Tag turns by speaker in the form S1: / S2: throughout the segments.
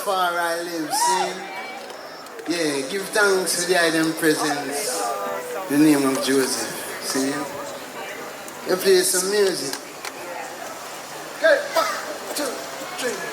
S1: Rastafari live, see? Yeah, give thanks to the item presence. The name of Joseph, see? You play some music. Okay, 1, 2, 3.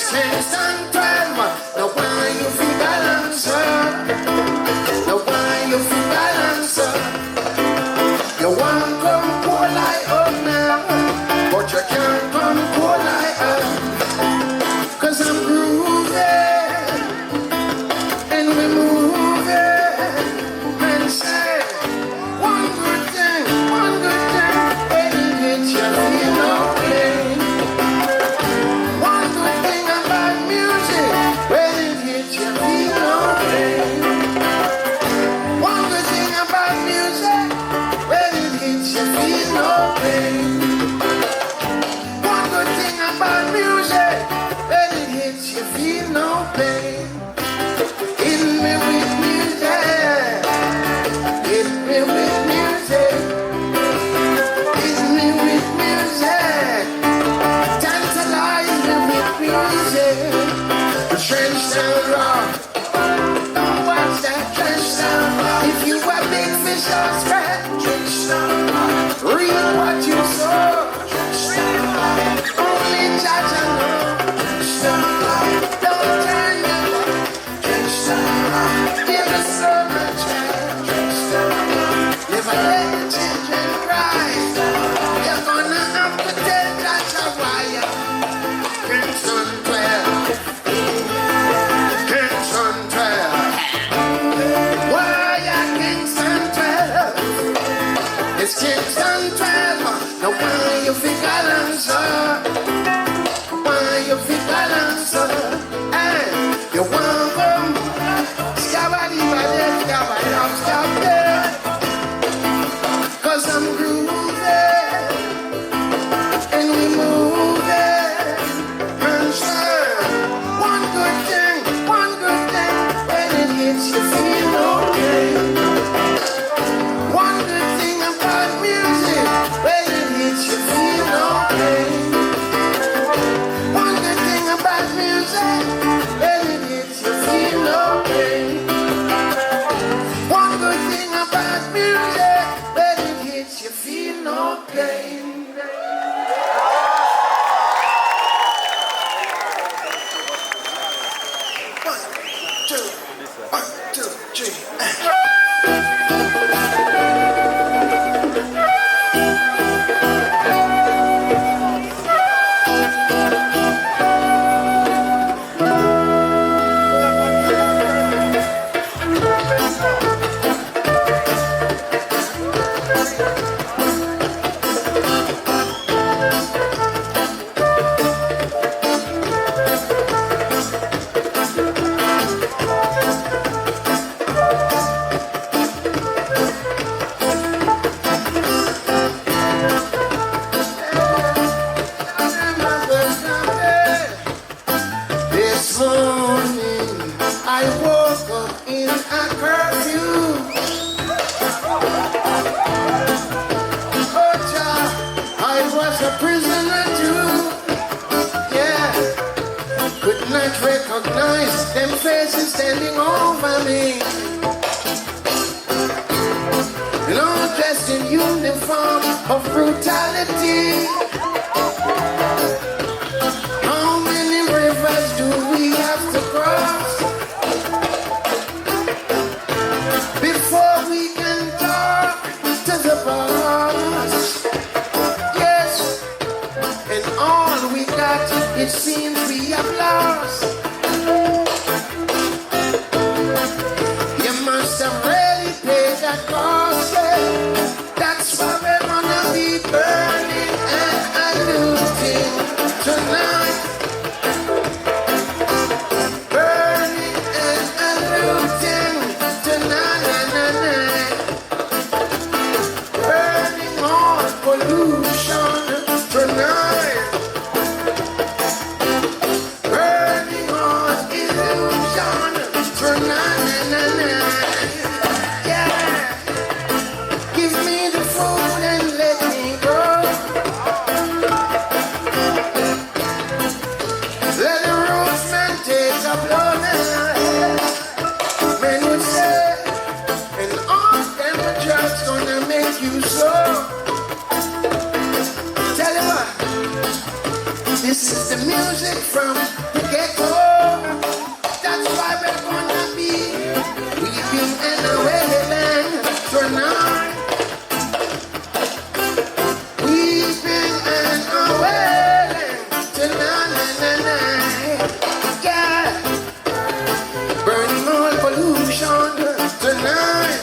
S1: Kingston 12. Now why you feel balance? Now why you feel balance? You want come cool like up now, but you can't come cool like up. 'Cause I'm grooving and we're moving and say one good thing when it hits you feel no pain. One good thing about music, when it hits you feel no pain. One good thing about music, when it hits you feel no pain. One good thing about music, when it hits you feel no pain. Hit me with music, hit me with music, hit me with music, tantalize me with music. The trench down rock, watch that trench down rock. If you a big fish or spread, trench down rock. Read what you saw, trench down rock. Only judge and know, trench down rock. Don't turn your back, trench down rock. Give us so much time, trench down rock. Never let the children cry. You're gonna have to tell that's a wire. Kingston 12, Kingston 12. Why are Kingston 12? It's Kingston 12. Now why you feel balance? Why you feel balance? Hey, you want come? Scabby, stop there. 'Cause I'm grooving and we moving and say one good thing when it hits you feel okay. One good thing about music, when it hits you feel okay. One good thing about music, when it hits you feel okay. One good thing about music, when it hits you feel no pain. One, two, three. This morning I woke up in a curfew. Oh, child, I was a prisoner too. Yeah, could not recognize them faces standing over me. You know, dressed in uniform of brutality. How many rivers do we have to cross before we can talk to the boss? Yes, and all we got, it seems we have lost. You must have really paid that cost. That's why we're gonna be burning and looting tonight. Burning and looting tonight. Burning all pollution tonight. Burning all illusion tonight. Yeah. Give me the food and let me go. This is the music from the ghetto. That's why we're gonna be weeping and wailing tonight. Weeping and wailing tonight. Yeah. Burning all pollution tonight.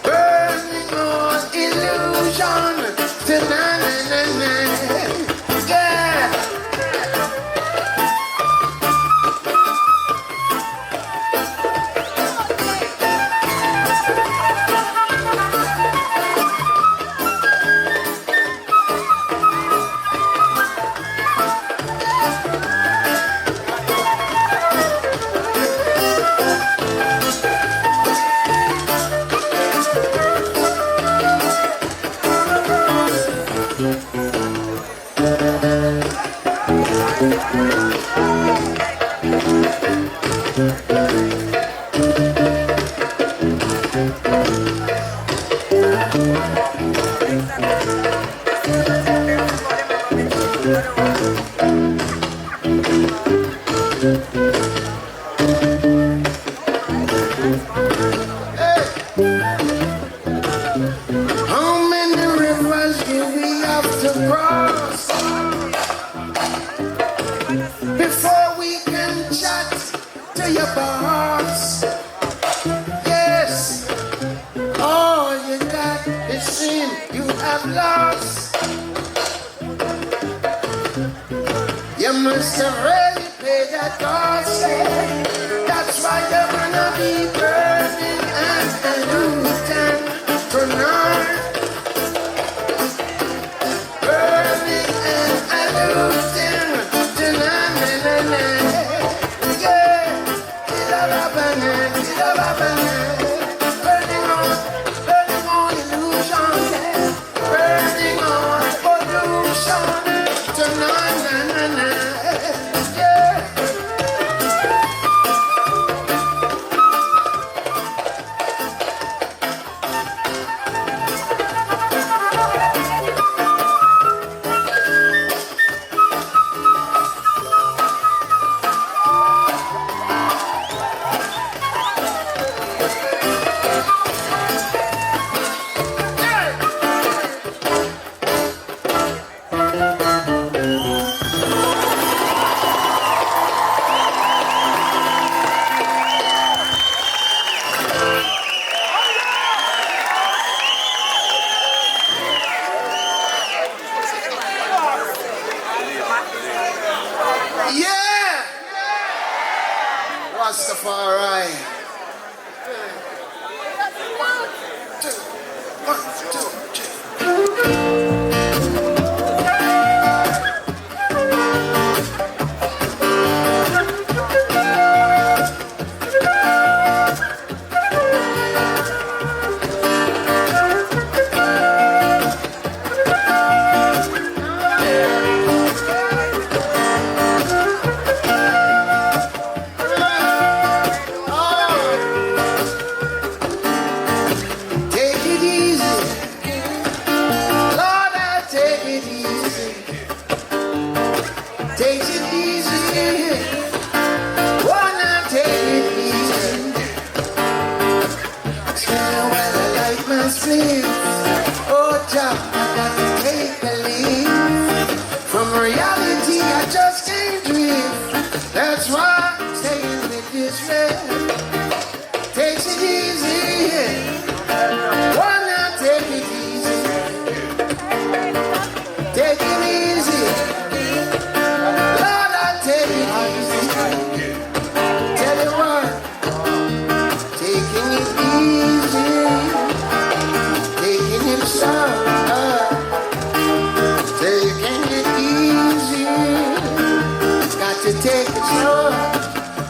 S1: Burning all illusion tonight.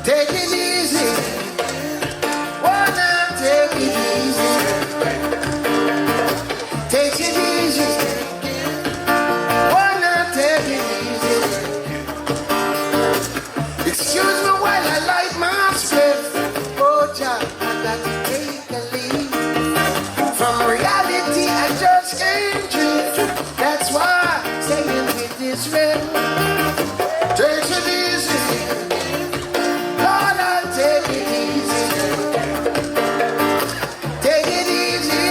S1: Take it easy. Take it easy. Lord, I'll take it easy. Take it easy.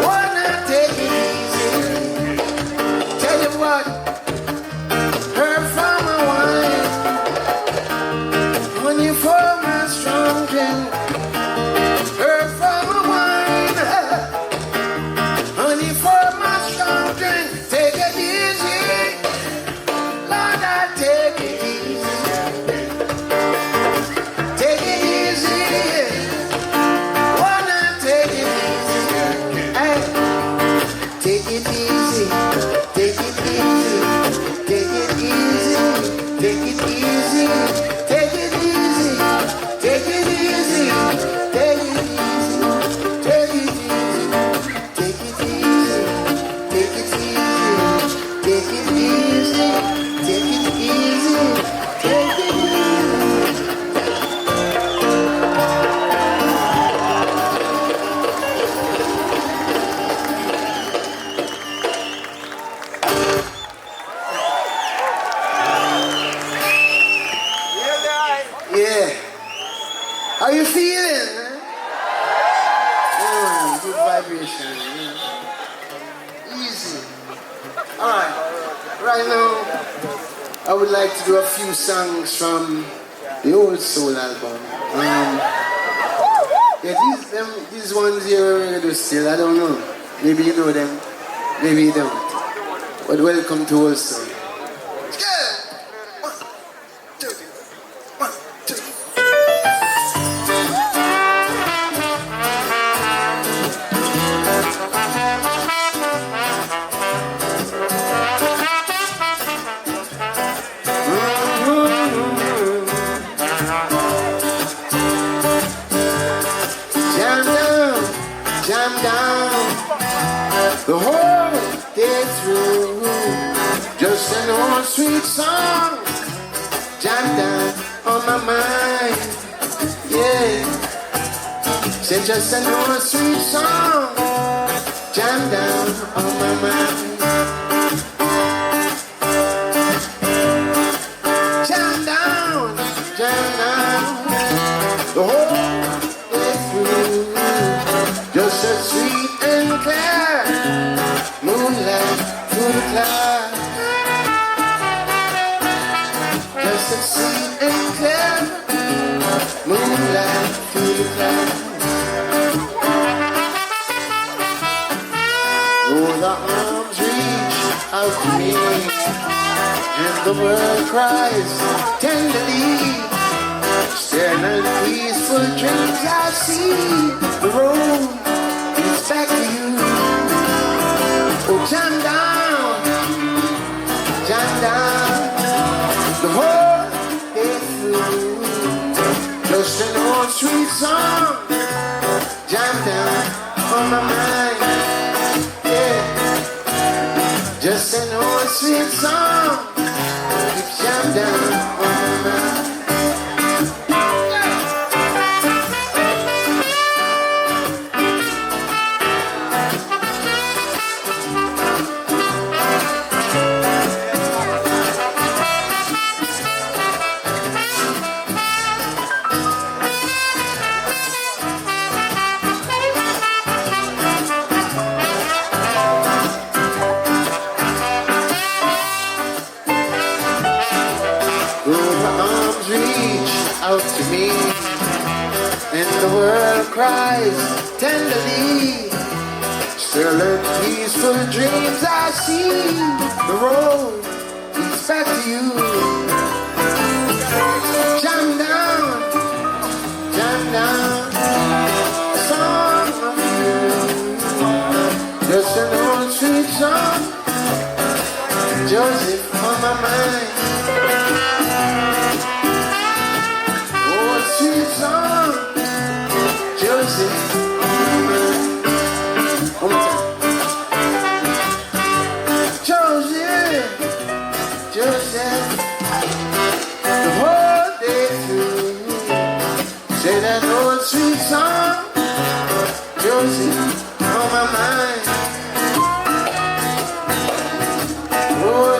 S1: Wanna take it easy. Tell you what, herb from my wine, honey for my strong drink. Herb from my wine, honey for my strong drink. Take it easy, Lord, I take it easy. Take it easy, wanna take it easy. Hey, take it easy, take it easy, take it easy, take it easy, take it easy, take it easy, take it easy, take it easy, take it easy, take it easy, take it easy, take it easy, take it easy. Yeah. How you feeling? Good vibration. Yeah. Easy. Alright. Right now, I would like to do a few songs from the old soul album. Yeah, these ones here we're gonna do still, I don't know. Maybe you know them, maybe you don't. But welcome to Old Soul. Jam down the whole day through. Just an old sweet song, jam down on my mind. Yeah, say just an old sweet song, jam down on my mind. Jam down the whole day through. Just as sweet and clear, moonlight through the clouds. Just as sweet and clear, moonlight through the clouds. Oh, the arms reach out to me, and the world cries tenderly. Still and peaceful dreams I see. The road is back to you. Oh, jam down the whole day through. Just an old sweet song, jam down on my mind. Yeah, just an old sweet song, keeps jam down on my mind. Out to me, and the world cries tenderly. Still in peaceful dreams I see. The road leads back to you. Jam down, a song of you. Just an old sweet song, Joseph on my mind. Sweet song, Joseph. One more time. Joseph, the whole day through. Say that old sweet song, Joseph, on my mind. Oh,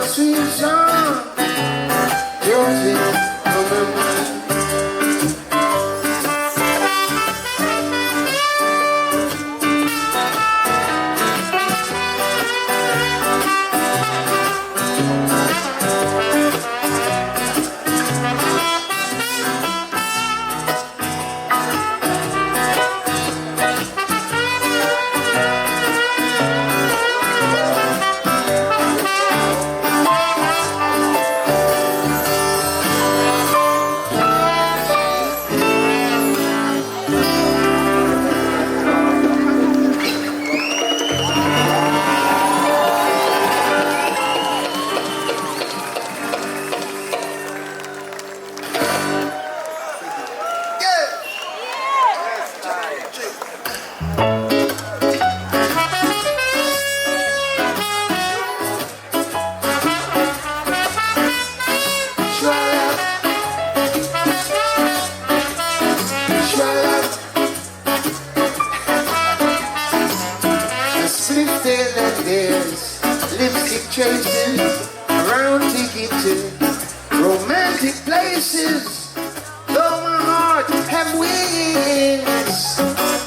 S1: to romantic places, though my heart have wings.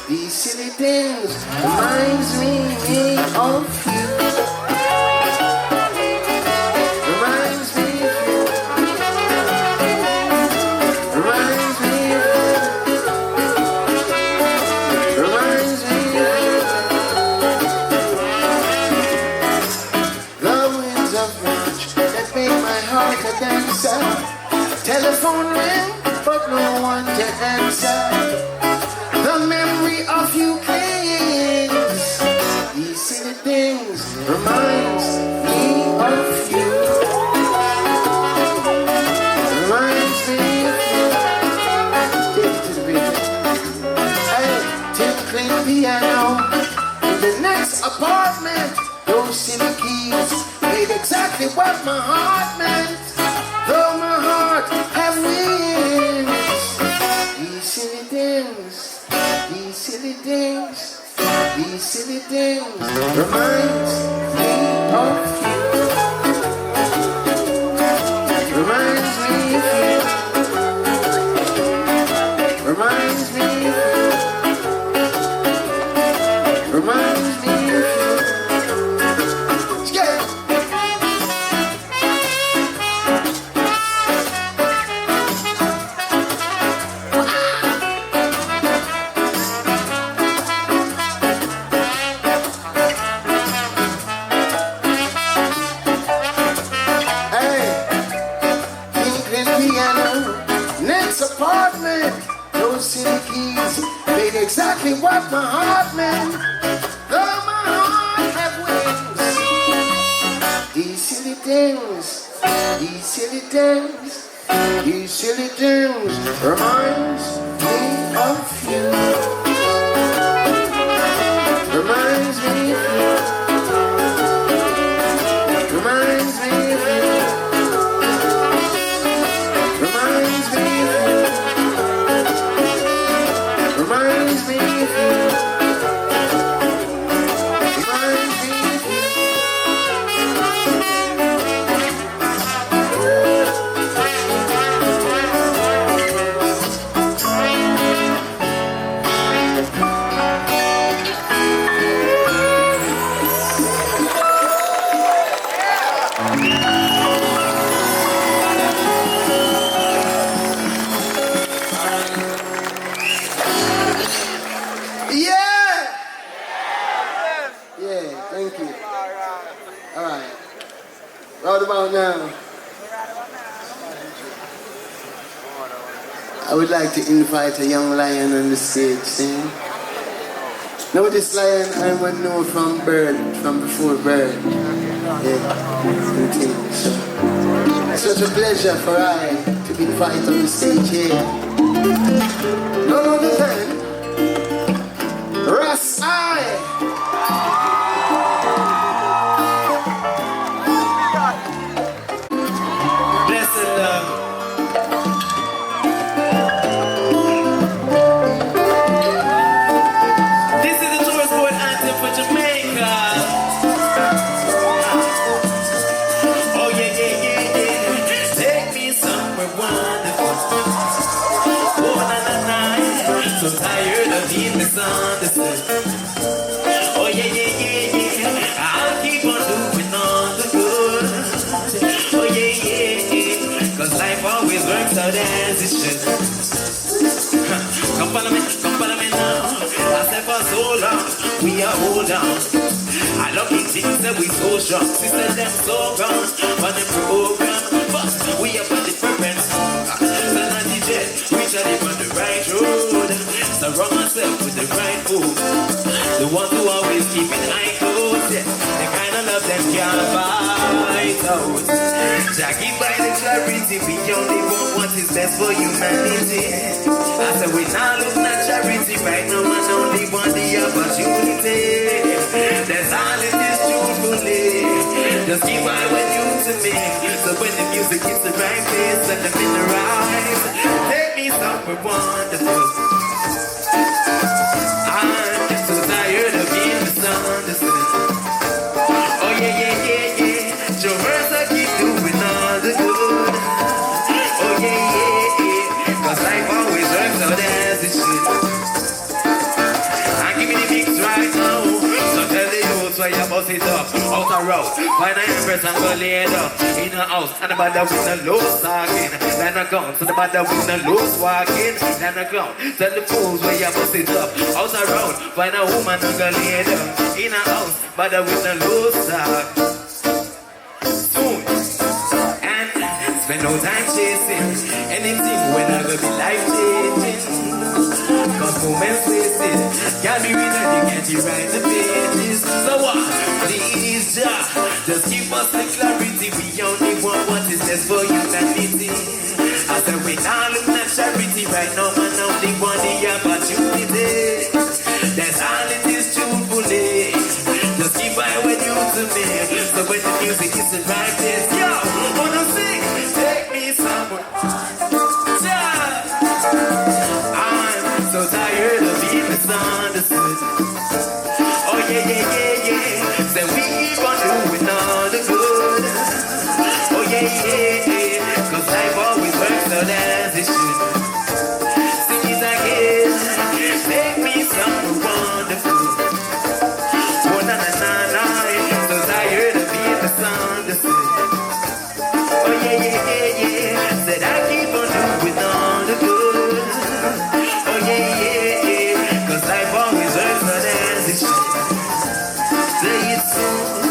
S1: These silly things reminds me of you. Reminds me of you. Reminds me of you. Reminds me of you. The winds of range that make my heart a dancer. Telephone ring, but no one to answer. The memory of you clings. These silly things reminds me of you. Reminds me of you. Take it to the beat. Hey, tinkling piano in the next apartment. Those silly keys made exactly what my heart meant. Though my heart have wings. These silly things. These silly things, these silly things reminds me of you. Reminds me of you. Reminds me of you. Reminds me of you. Exactly what my heart meant. Though my heart have wings. These silly things, these silly things, these silly things reminds me of you. Reminds me of you. Reminds me of you. Reminds me of you. Reminds me of you. Reminds me of you. What about now? I would like to invite a young lion on the stage, see? Now this lion I would know from bird, from before bird. Yeah, and things. It's such a pleasure for I to be invited on the stage here. No other than Russ I.
S2: So tired of being misunderstood. Oh yeah, yeah, yeah, yeah. I'll keep on doing all the good. Oh yeah, yeah, yeah. Cause life always works out as it should. Come follow me now. I said for so long, we are hold on. I love these things that we so strong. Sister them so gone on the program. But we are for the purpose. We try to on the right road. Surround myself with the right food. The ones who always keep it eye closed. Yeah. The kind of love them can't fight out. Jackie by the charity, we only want what is best for humanity. I said we now look at charity right now and only want the opportunity. That's all it is truthfully. Just keep right when you to me. So when the music hits the right place, let them in the rise. Take me somewhere wonderful. I'm so tired of being misunderstood. Oh yeah, yeah, yeah, yeah. Jo Mersa keep doing all the good. Find an empress and go lay down in a house. And the bother with the loose talking. Then I come to the bother with the loose walking. Then I come. Tell the fools where you must sit up. Out around. Find a woman and go lay down in a house. Bother with the loose talk. Soon. And spend no time chasing anything when I go be life changing. Cause moments wasted. Can't be read and you can't be write the pages. So what? Please just give us the clarity. We only want what is best for humanity. I said we not look at charity. Right now man only want the opportunity. That's all it is truthfully. Just keep by when you to me. So when the music is the right place. Yo, wanna sing? Take me somewhere. I'm so tired of being misunderstood. Oh yeah, yeah, yeah, yeah. Then we keep on doing all the good. Oh yeah, yeah, yeah. Cause life always works out as it should. Sing it again. Make me something wonderful. Oh na na na na. So tired of being misunderstood. Oh yeah, yeah, yeah, yeah. Said I keep on doing all the good. Oh yeah, yeah, yeah. Cause life always works out as it should. Say it soon.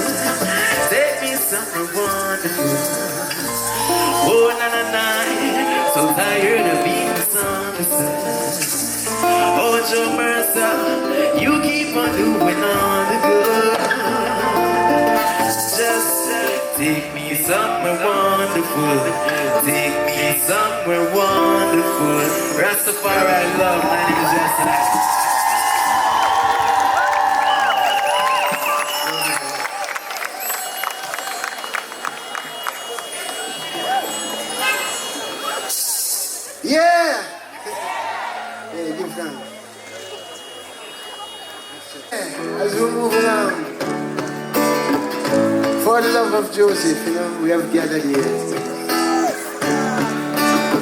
S2: Take me something wonderful. Oh na na na. So tired of being misunderstood. Oh Jo Mersa, you keep on doing all the good. Just take me somewhere wonderful. Take me somewhere wonderful. Rastafari love, my name is Justin.
S1: Yeah! Yeah, give thanks. As we move along, for the love of Joseph, you know, we have gathered here.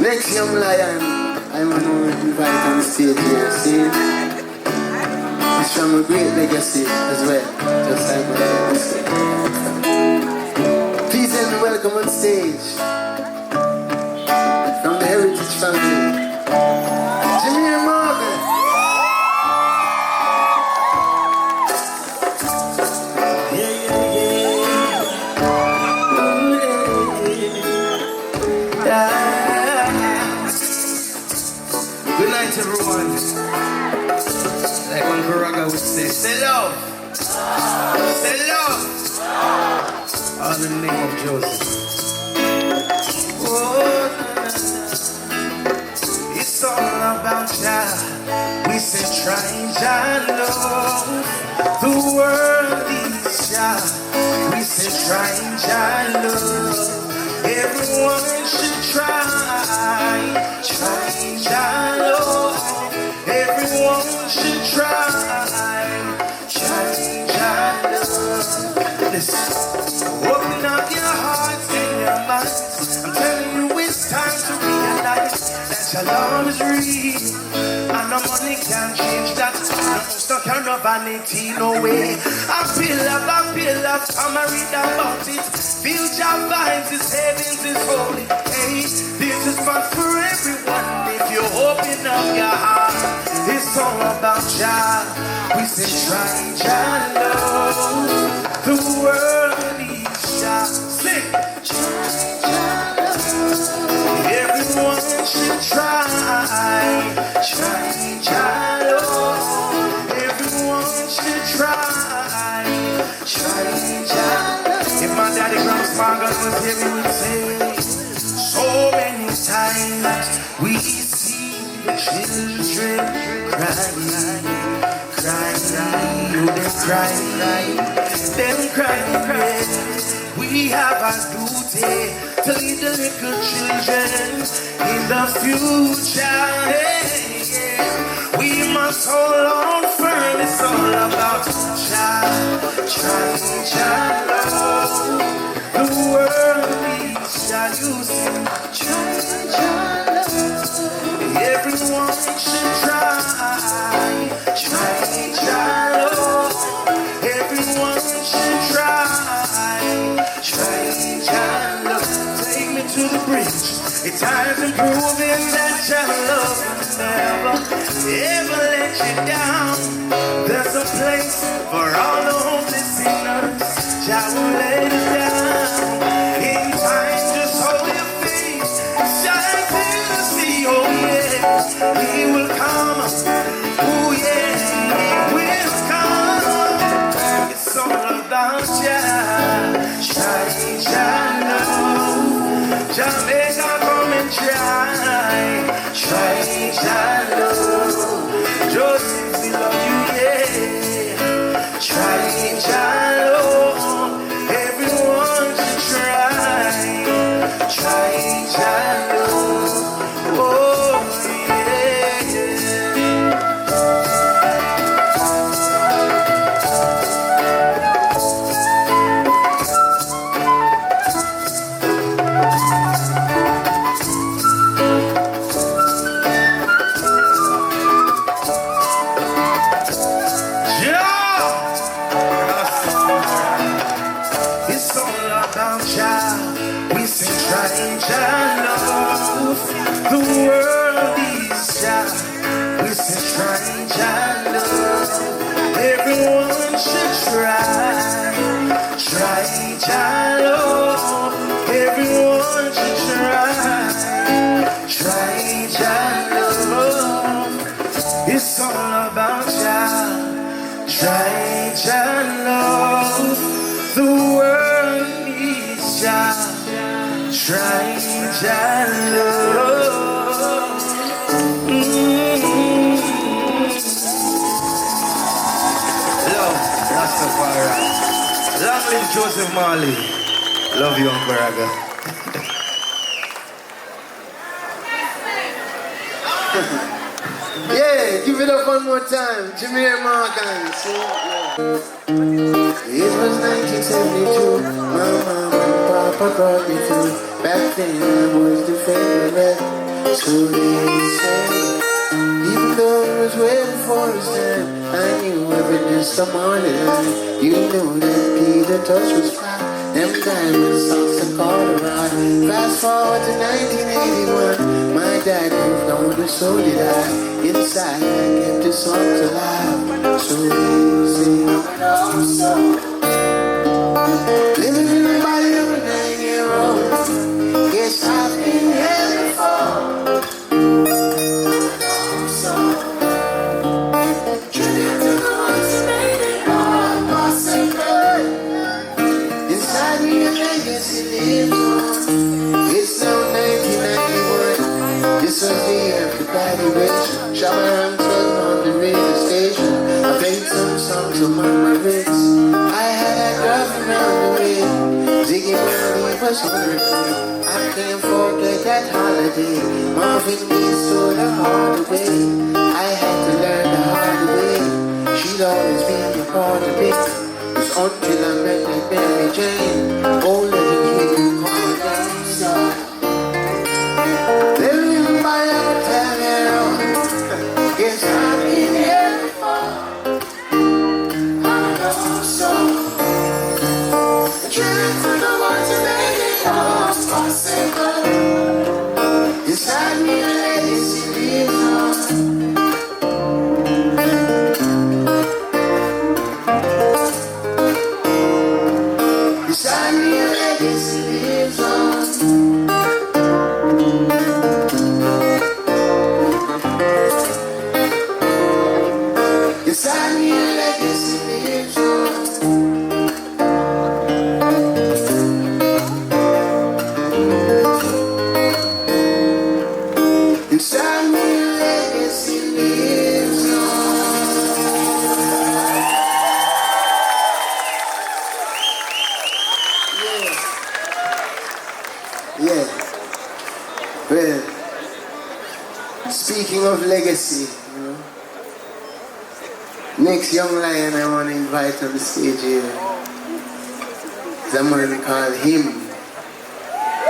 S1: Next young lion, I'm going to invite on stage here. See? It's from a great legacy as well, just like my legacy. Please help me welcome on stage from the Heritage Family, Stephen Marley.
S2: Good night, everyone. Like Uncle Raga would say, stay love. Stay love. All in the name of Joseph. Oh, it's all about Jah. We say try Jah love. The world is Jah. We say try Jah love. Everyone should try Jah love. Everyone should try Jah love. Listen, open up your hearts and your minds. I'm telling you, it's time to realize that your love is real, and no money can change that. No stuck on no vanity, no way. I feel love, come and read about it. Feel your vibes, it's heavens, it's holy. Hey, this is fun for everyone. If you open up your heart, it's all about Jah. We say try Jah love. The world needs Jah. Sing. Try Jah love. Everyone should try Jah love. Everyone should try Jah love. If my daddy grandpa was here, we would say, so many times we see the children crying, them crying. We have a duty to lead the little children in the future. We must hold on firm. It's all about Jah love. The world needs Jah. You sing Jah love. Everyone should try Jah love. Everyone should try bridge. It's time to proving that your love will never, ever let you down. There's a place for all the hopeless sinners. Jah won't let you down. In time, just hold your faith. Shine till the sea, oh yeah. He will come. Oh yeah, he will come. It's all about Jah. Shine, shine love. Jamaica, come and try. Try, shine love. Joseph, we love you, yeah. Try, shine love. Everyone should try. Try, shine love. Oh, yeah. It's all about Jah. We sing try Jah love. The world is Jah. We sing try Jah love. Everyone should try. Try Jah love. Everyone should try. Try Jah love. It's all about Jah. Try Jah love. The world needs Jah. Try Jah love. Love, Rastafari. Long live Joseph Marley. Love you, Uncle Raga.
S1: Yeah, give it up one more time. Jamaican Morgan, see? Yeah. It was 1972. My mama and papa brought me through. Back then I was the favorite. So they say. Even though it was way before his time, I knew evidence the morning light. You know that Peter touch was fly. Them diamond songs are called around. Fast forward to 1981. My dad moved on, and so did I. Inside, I kept the songs alive. So easy. Living in the body of a 9-year-old. Guess I've been here before. Tribute to the ones who made it all possible. Inside me, a legacy lives on. It's now 1991. This was the year of the graduation. Shower and on the radio station. I played some songs among my wrist. I had a girlfriend on the way. Ziggy Marley was wonderful. I can't forget that holiday. Marvin Gaye stole the heart away. I had to learn the hard way. She'd always been a part of it. It's until I met that Mary Jane. Oh, let the kid call down so. Living by a 10-year-old. Guess I've been here before. I know so. The truth for the ones who made it all possible. Inside me, a legacy lives on. Inside me, a legacy lives on. Inside me, a legacy lives on. Inside me, a legacy lives on. Yeah. Well, speaking of legacy, you know, next young lion I want to invite on the stage here is a man called him,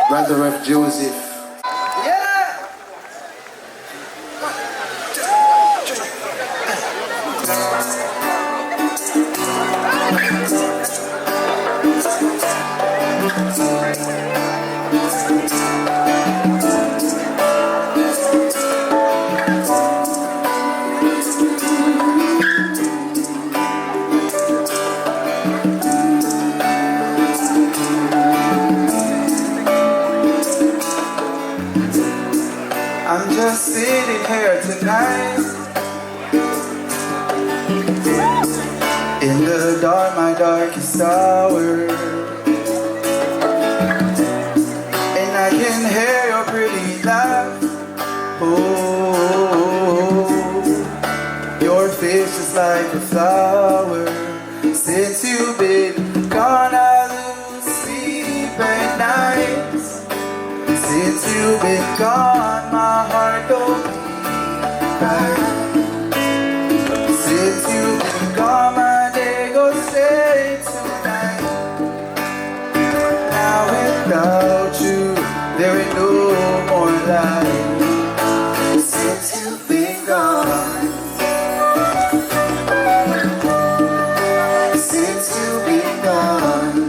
S1: brother of Joseph. Yeah!
S3: just sitting here tonight in the dark, my darkest hour, and I can hear your pretty laugh. Oh, your face is like a flower. Since you've been gone, I lose sleep at night. Since you've been gone, my heart don't beat right. Since you've been gone, my day goes straight to night. Now without you, there ain't no more life. Since you've been gone, since you've been gone,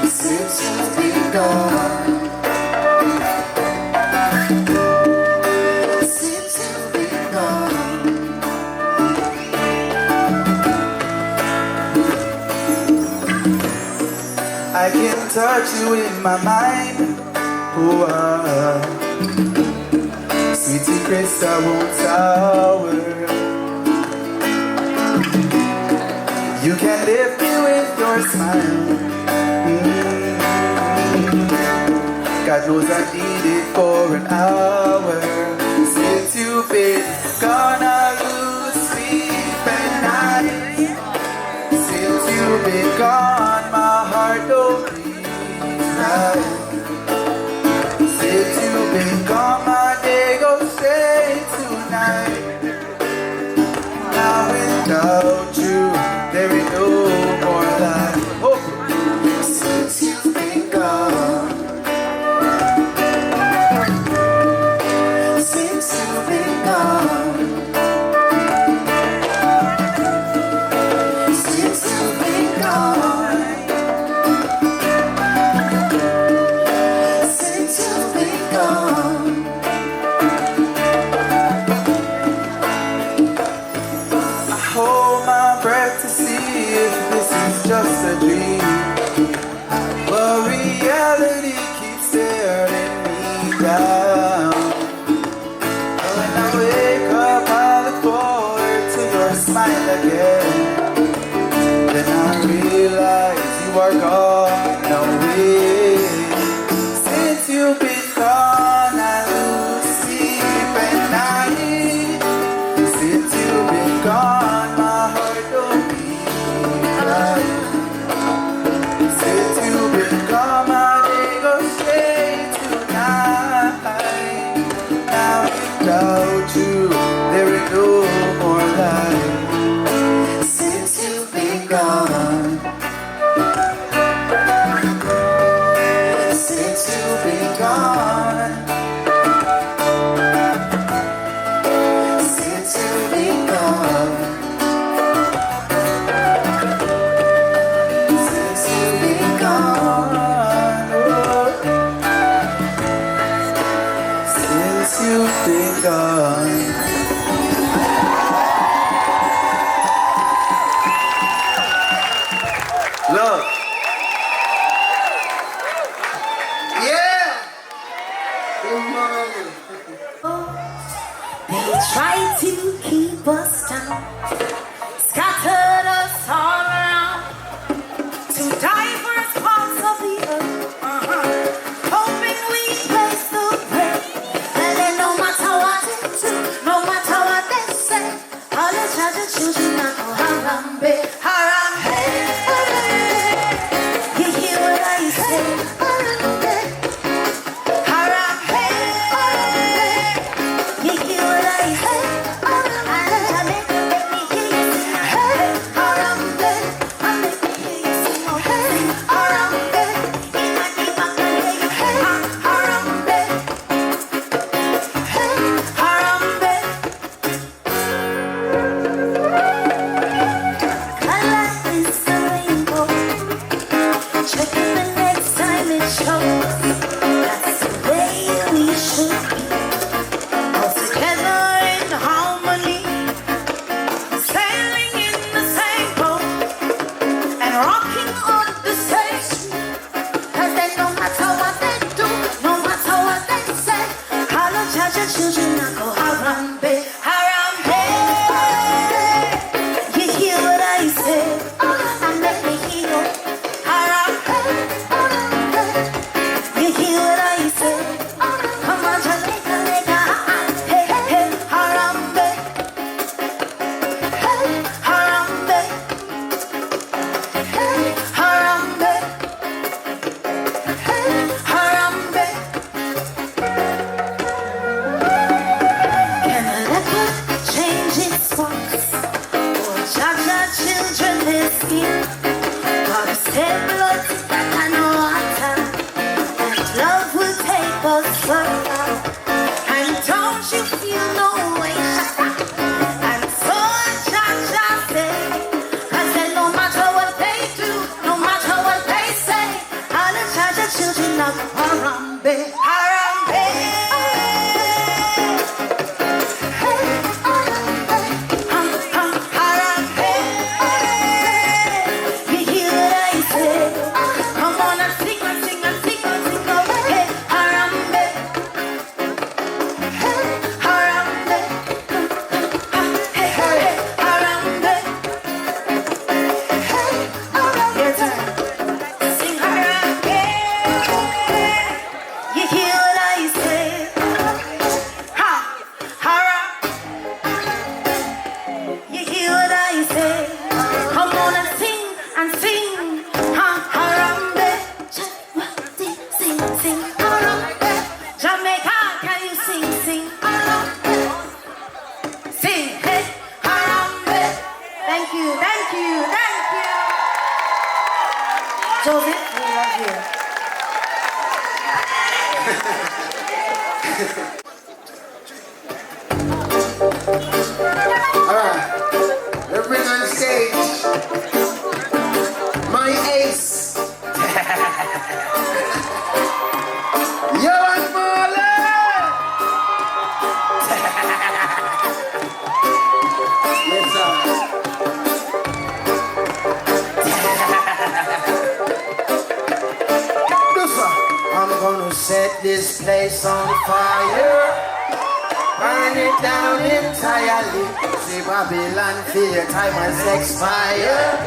S3: since you've been gone, since you've been gone. I can touch you in my mind. Oh, sweet secrets I won't tower. You can lift me with your smile. God knows I need it for an hour. Since you've been gone, I lose sleep at night. Since you've been gone, my heart don't beat right. Since you've been gone, my day goes straight tonight. Now without you, there ain't no more life. Oh. Since you've been gone, since you've been gone, since you've been gone, since you've been gone. I hold my breath to see if this is just a dream, but reality keeps staring me down. And when I wake up, I look forward to your smile again. Then I realize you are gone away. Since you've been gone, I lose sleep at night. Since you've been gone, my heart don't beat right. Since you've been gone, my day goes straight tonight. Now without you, there ain't no more life. Since you've been gone, since you've been gone, since you've been gone, since you've been gone, oh, since you've been gone. Love.
S1: Yeah! Good morning.
S4: They tried to keep us down, scattered us all around to diverse parts of the earth, hoping we place the bread. And then no matter what they do, no matter what they say, all the children are go harambe, harambe. You hear what I say? Harambe, harambe. You hear what I say? Harambe, Harambe, Harambe. Harambe. You hear what I say? Come on and sing and sing and sing and sing. Hey, Harambe. Harambe. Hey, hey, Harambe. Yes, sing Harambe. You hear what I say? Ha, Hara. You hear what I say? Come on and sing and sing. Ha, Harambe. Sing, sing, Harambe. Jamaica, can you sing, sing, Harambe? Sing, hey, Harambe. Thank you, thank you, thank you. Joseph, we love you.
S1: Alright, let's bring on stage my ace, Yohan Marley. Yes, sir. Listen, I'm gonna set this place on fire. Burn it down entirely. See Babylon, fear, time has expired.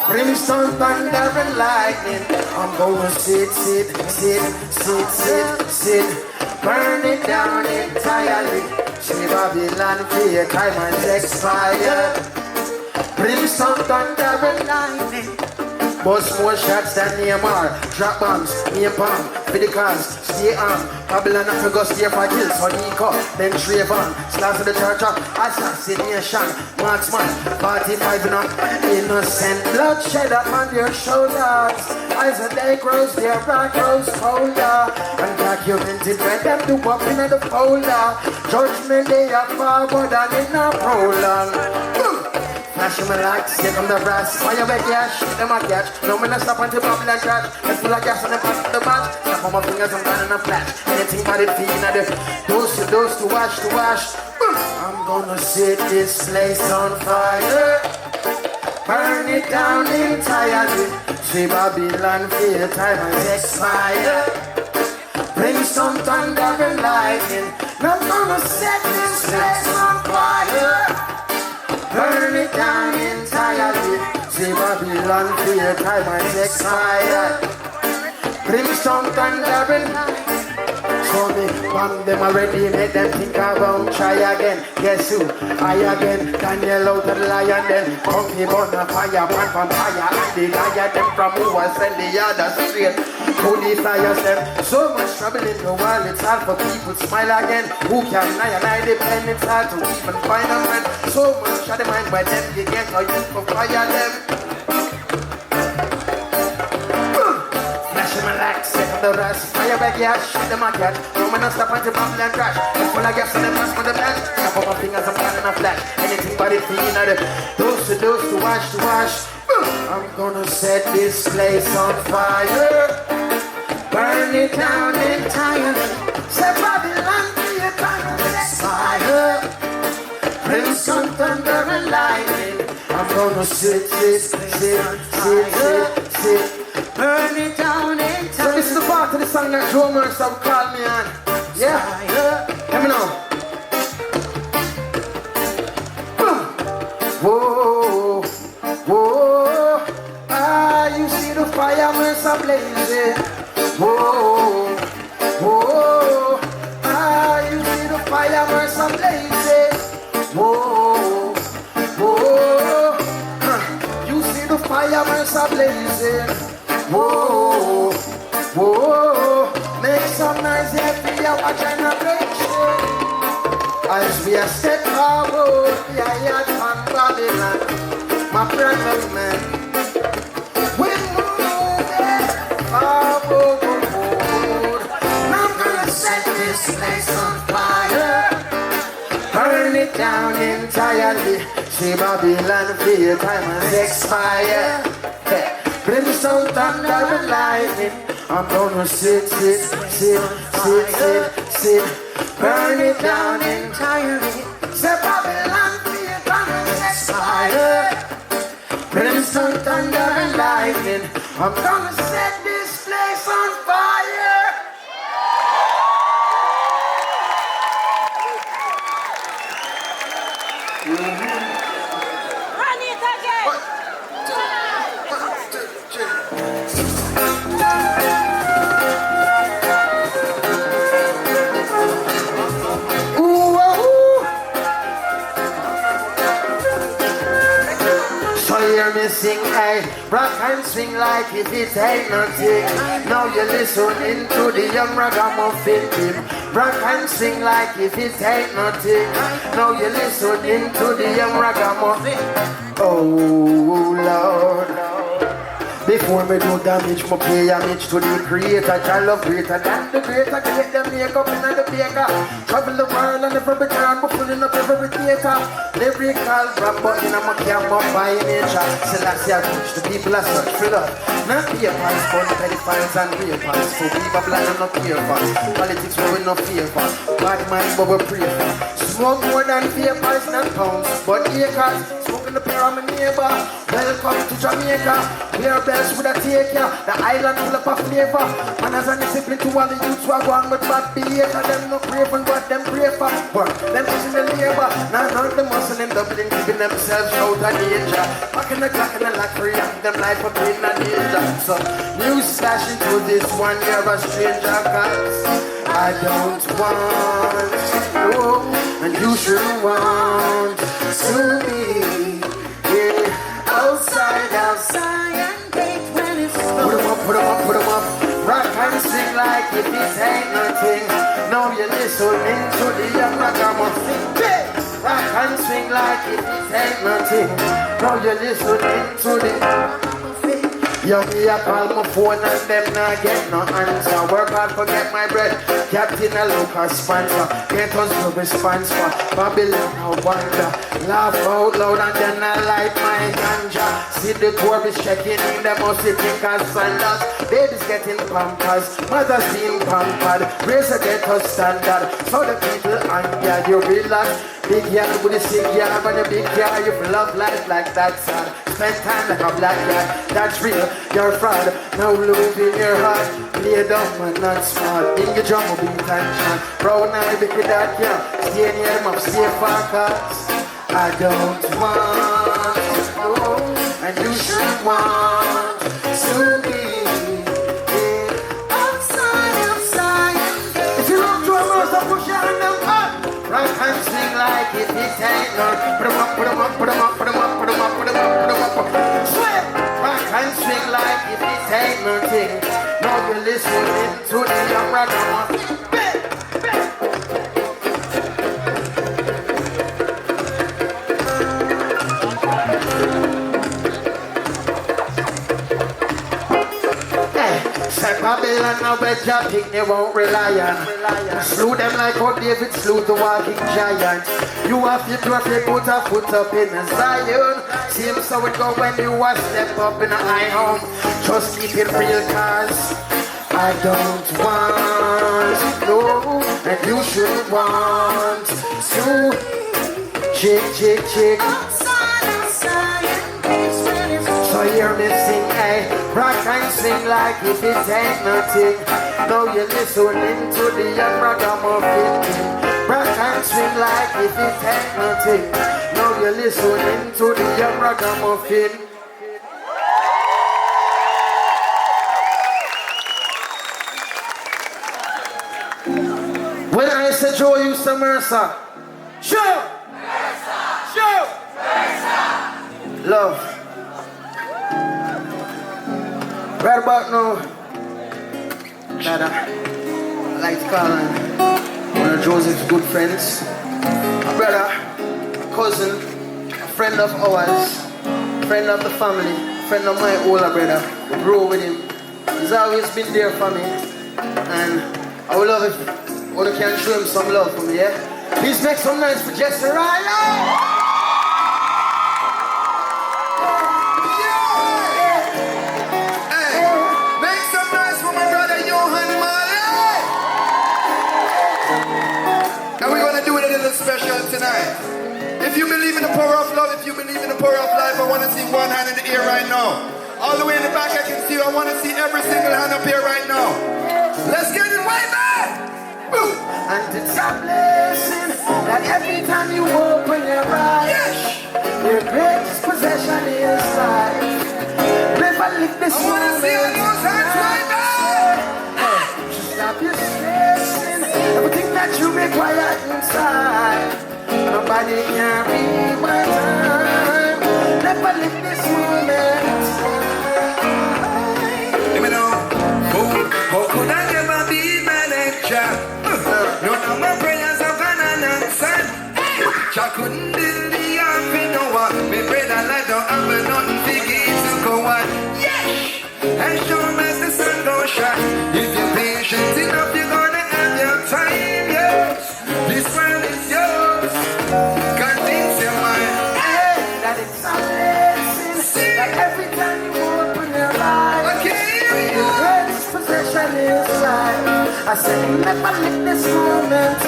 S1: Brimstone, thunder and lightning. I'm gonna sit. Burn it down entirely. See Babylon, fear, time has expired. Brimstone, thunder and lightning. Bust more shots than Neymar. Drop bombs, name bomb. For the cars, stay on. Babylon have to go stay for kills. So Nico, then Trayvon. Slash of the church of assassination. Marksman, 45 and up. Innocent bloodshed up on your shoulders. As the day grows, their rock grows colder. Undocumented red them do up in the folder. Judgment day are forward and in a prolong. Flashing my lights, here come the brass. Fire back, yeah, shoot them a catch. No man stop until Babylon crash. Let's full of gas on the back of the match. Snap on my fingers, I'm running a flash. Anything but it feeling at the dose to wash. I'm gonna set this place on fire. Burn it down entirely. See Babylon, fear time has expired. Bring some thunder and lightning. Now I'm gonna set this place on fire. Burn it down entirely. See Babylon, fear time has expired. Brimstone, thunder and lightning. So me bomb them already, make them think I won't try again. Guess who? I again. Daniel out of the lion then. Funky bun a fire, pan from fire. And the lion them from who was send the other straight. Holy flyers them. So much trouble in the world, it's hard for people to smile again. Who can I depend, it's hard to even find a man. So much of the mind by them, you get how you for fire them. Flashing my lights, set on the rest. Fire back, yeah, shoot them a catch. No man stop until Babylon crash. It's full of gas and them mask for the match. Snap on my fingers, I'm planning a flash. Anything but it feeling at it. Dose to wash. I'm gonna set this place on fire. Burn it down entirely. Say Babylon, fear time will expire. Brimstone, thunder and lightning. I'm gonna sit. Burn it down entirely. So this is the part of the song that Jo Mersa called me on. Yeah? Let me know. Whoa. You see the fire Mersa blazing. Whoa. You see the fire Mersa blazing. Whoa. You see the fire Mersa blazing. Whoa. Make some noise here for your generation. As we are step forward, we are here from Babylon. My brother man, we moving forward. Now I'm gonna set this place on fire. Burn it down entirely. See Babylon, fear time has expired. brimstone, thunder and lightning. I'm gonna sit, burn it down entirely. Say Babylon, fear, and fire. Brimstone, thunder and lightning. I'm gonna set this place on fire.
S4: Run it again.
S1: 1, 2, 3. Ooh, ooh. So hear me sing, hey, rock and swing like if it ain't nothing. Now you listening to the young ragamuffin team. Rock and swing like if it ain't nothing. Now you listening to the young ragamuffin. Oh Lord. Before me do damage, me pay homage to the creator. I love greater than the greater. Create the makeup and the baker. Travel the world and every return. Me pulling up every theater. Lyrical rap, but in a camera by nature. Selassie I reach the people I search for love. Not papers, but pedophiles and rapers. For people blind and not care for. Politics where we no fear for. Bad minds but we pray for. Smoke more than papers, not pounds, but acres. Smoking the pair of my neighbor. Welcome to Jamaica. We are bells with a take ya. The island full of a flavor. And as a discipline to all the youths who are going with bad behavior. Them no craving what them crave for. But them pushing the labor. Now none of them hustling Dublin, keeping themselves out of danger. Back in the clock and the lottery, and them life up in the danger. So you slash into this one, you're a stranger. Cause I don't want no, and you shouldn't want to be. Outside, and date when it's snow. Put 'em up. Rock and sing like if it ain't nothing. Now you listening to the young ragamuffin. Rock and swing like if it ain't nothing. Now you listening to the ragamuffin. Yo, me a call my phone and them not get no answer. Work hard forget my bread. Captain a local sponsor. Get us no response for Babylon I wonder. Laugh out loud and then I light my ganja. See the tourists checking in, they must be thinkers sandals. Babies getting pampers, mothers being pampered. Raise a ghetto standard, so the people anger you relax. Big yard with a sick yard and a big yard. You love life like that, son. Spend time like a black yard. That's real, you're a fraud. Now look in your heart. Play dumb and not smart. In your drum will be tension. Brown eye, big that, yeah. Stay near them, stay far, cause I don't want no, and you should want to be outside. If you don't do a most of push your hand up, rock and swing like if it ain't none. Put 'em up. Swing, rock and swing like if it ain't nothing. Now you're listening to the young ragamuffin. Babylon now bet your pick they won't rely on. Slew them like how David slew the walking giant. You have to perfect put a foot up in a Zion. Seems so it go when you a step up in a high home. Just keep it real cause I don't want no, and you should want to. Chick. So hear me sing, hey, rock and sing like if it ain't nothing. Now you're listening to the young ragamuffin. Rock and sing like if it ain't nothing. Now you're listening to the young ragamuffin. When I say Jo Mersa, Jo Mersa, love. Right about now, that I like to call him one of Joseph's good friends, a brother, a cousin, a friend of ours, friend of the family, friend of my older brother. We grew with him. He's always been there for me, and I would love if one can show him some love for me, yeah? Please make some noise for Jesse Riley!
S3: tonight. If you believe in the power of love, if you believe in the power of life, I want to see one hand in the air right now. All the way in the back I can see you. I want to see every single hand up here right now. Let's get it way back. Boom.
S5: And it's a blessing that every time you open your eyes, your greatest possession is life. Never leave this
S3: I want to see all those hands right now.
S5: Stop your stressing, everything that you require inside. Nobody can be my time. Never leave this moment.
S3: Let me know. How could I ever be my lecture? None of my prayers have gone unanswered. I couldn't build the earth in no one. Me pray that life don't have nothing to give to go on. And sure as the sun goes shine, if you're patient enough, you're gonna have your time, yes. This world is yours. Convince your mind
S5: that it's a blessing. That every time you open your eyes, your greatest possession is life. I said, never let this moment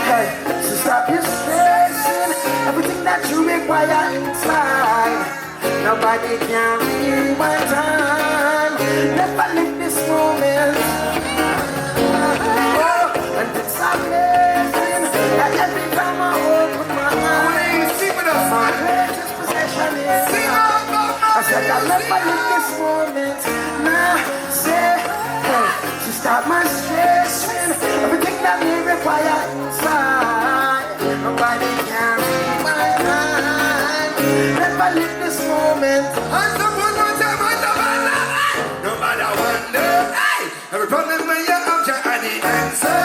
S5: hey, so stop your stressing. Everything that you require inside. Nobody can read my time. Never leave this moment. Oh, and it's a blessing that every time I open my eyes, my greatest possession is life. I said I'll never leave this moment. Now, say, hey, to stop my stressing. Everything that we require inside. Nobody can read my time. Never leave this moment.
S3: Hands up one more time, hands up, hands up. No matter wonder, every problem when you have, you are the answer.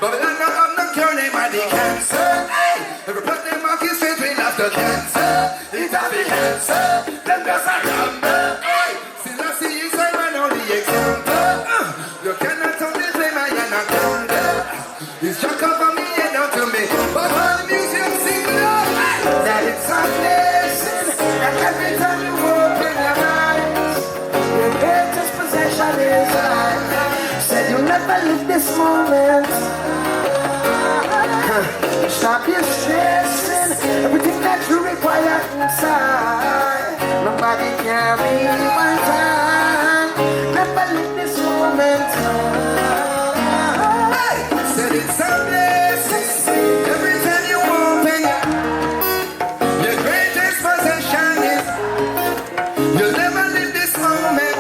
S3: Babylon no have no cure, name are the cancer. Every problem of his faith will have the cancer. It have the cancer, then there's a number. Still I see you say man on the example. You cannot tell me play my anaconda. It's just cover me and down to me. But all the music sing it up.
S5: That it's a blessing. And every time you open your eyes, your greatest possession is life. Said you'll never leave this moment. Stop your stressing. Everything that you require inside. Nobody can read my time. Never leave this moment.
S3: Said it's a blessing. Every time you open your greatest possession is. You'll never leave this moment.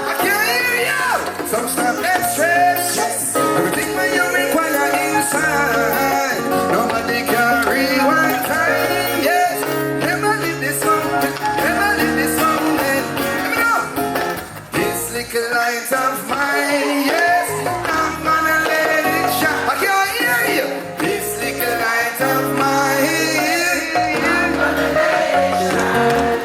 S3: I can't hear you. So stop that stress. Everything that you require inside. Nobody can rewind time. Yes. Never leave this moment. Never leave this moment. Let me know. This little light of mine. Yes. I'm gonna let it shine. I can't hear you. This little light of mine. I'm gonna let it shine.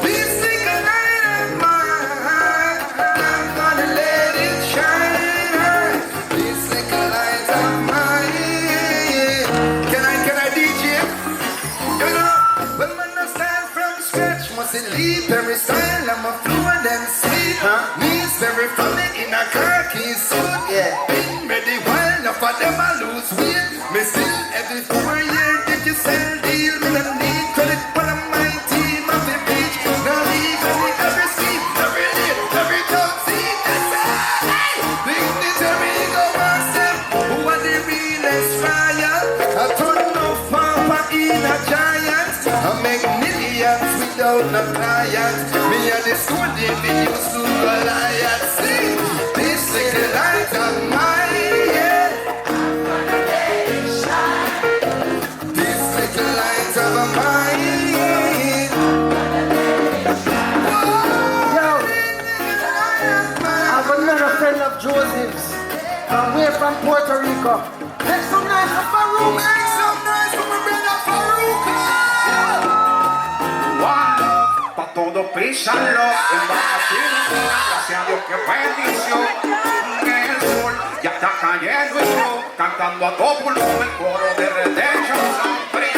S3: This little light of mine. I'm gonna let it shine. This little light of mine. Can I DJ? You know, when man no start from scratch, must it leap every style. I'm a fluent and sweet. Means very funny in a khaki suit. Been ready while enough of them I lose weight. Me still every 4 years did you sell deal. Me no need credit when I'm my team of the beach. Now leave every scheme, every lead, every top seat. That's it. Dignitary go one step. Who are the realest fire? I turn off Papa in a giant. I make millions without no client. Me and the school they be used to Goliath. See, this little light of mine, yeah. This little light of mine.
S5: Yo, I have another friend of Joseph's. From way from Puerto Rico. Make some nice for Farouk.
S3: Make some noise for my brother Farouk.
S6: Pa' todo písalo, en vacaciones, gracias a Dios que bendición. El sol ya está cayendo y yo, cantando a todo pulmón el coro de Redemption Samry.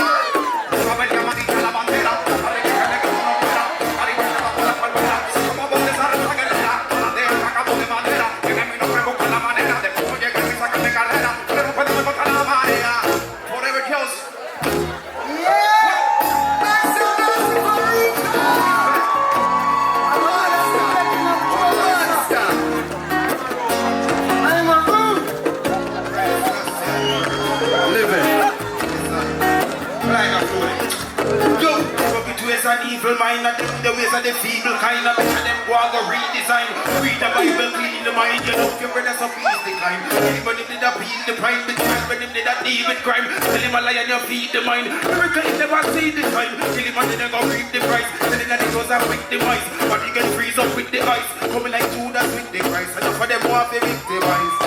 S6: Una vez llamadita la bandera, a ver que le como no fuera, cariño que va por la palmera, como vos de esa raza guerrera, la de acabo de madera, que en mí no me busca la manera, de cómo llegar y sacarme carrera, pero puedo me botar la mano. evil mind of them, the ways of the feeble kind of better them go and go redesign. Read the Bible, clean the mind, you know your brothers of peace decline. Even if they appeal the prime, the crime, when if they that deal with crime. Tell him a lie and you feed the mind. Miracle he never see the time. Kill him and then they go reap the price. Telling that it was a victimize, but he can freeze up with the ice. Coming like Judas with the Christ. Enough for them who have been victimized.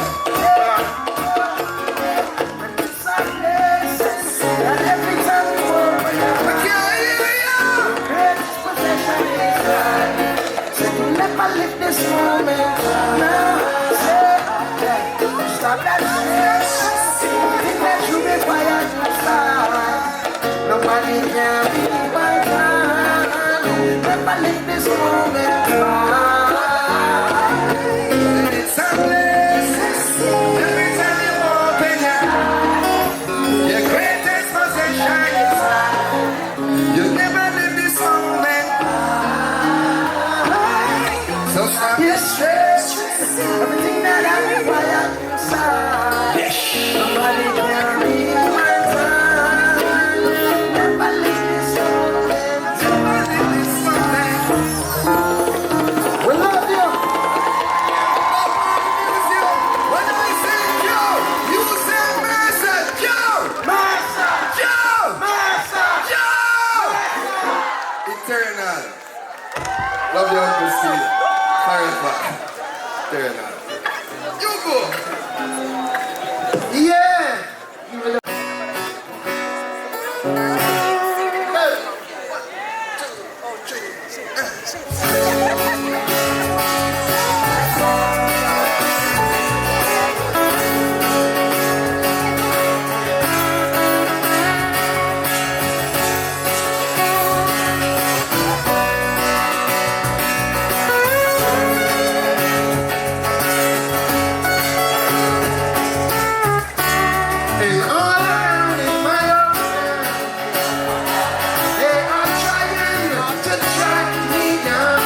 S5: Every time we work, we can't hear you. Greatest possession is God. So you never live this moment. Now, stop that shit. Think that you require to start. Nobody can be my time. Never live this moment. It's a blessing. Every time you open your eyes, your greatest possession is God. You never live this moment. So stop your stress. Everything that I require inside. Nobody can read my time. Never live this moment. Never live this moment. We love you. When I say Joe, you say Mersa. Joe. Mersa. Joe. Mersa. Joe. Eternal. Love you, Uncle Steve. Ifrica. Eternal. You go.
S1: Yeah. And all around in my own town, they are trying to track me down.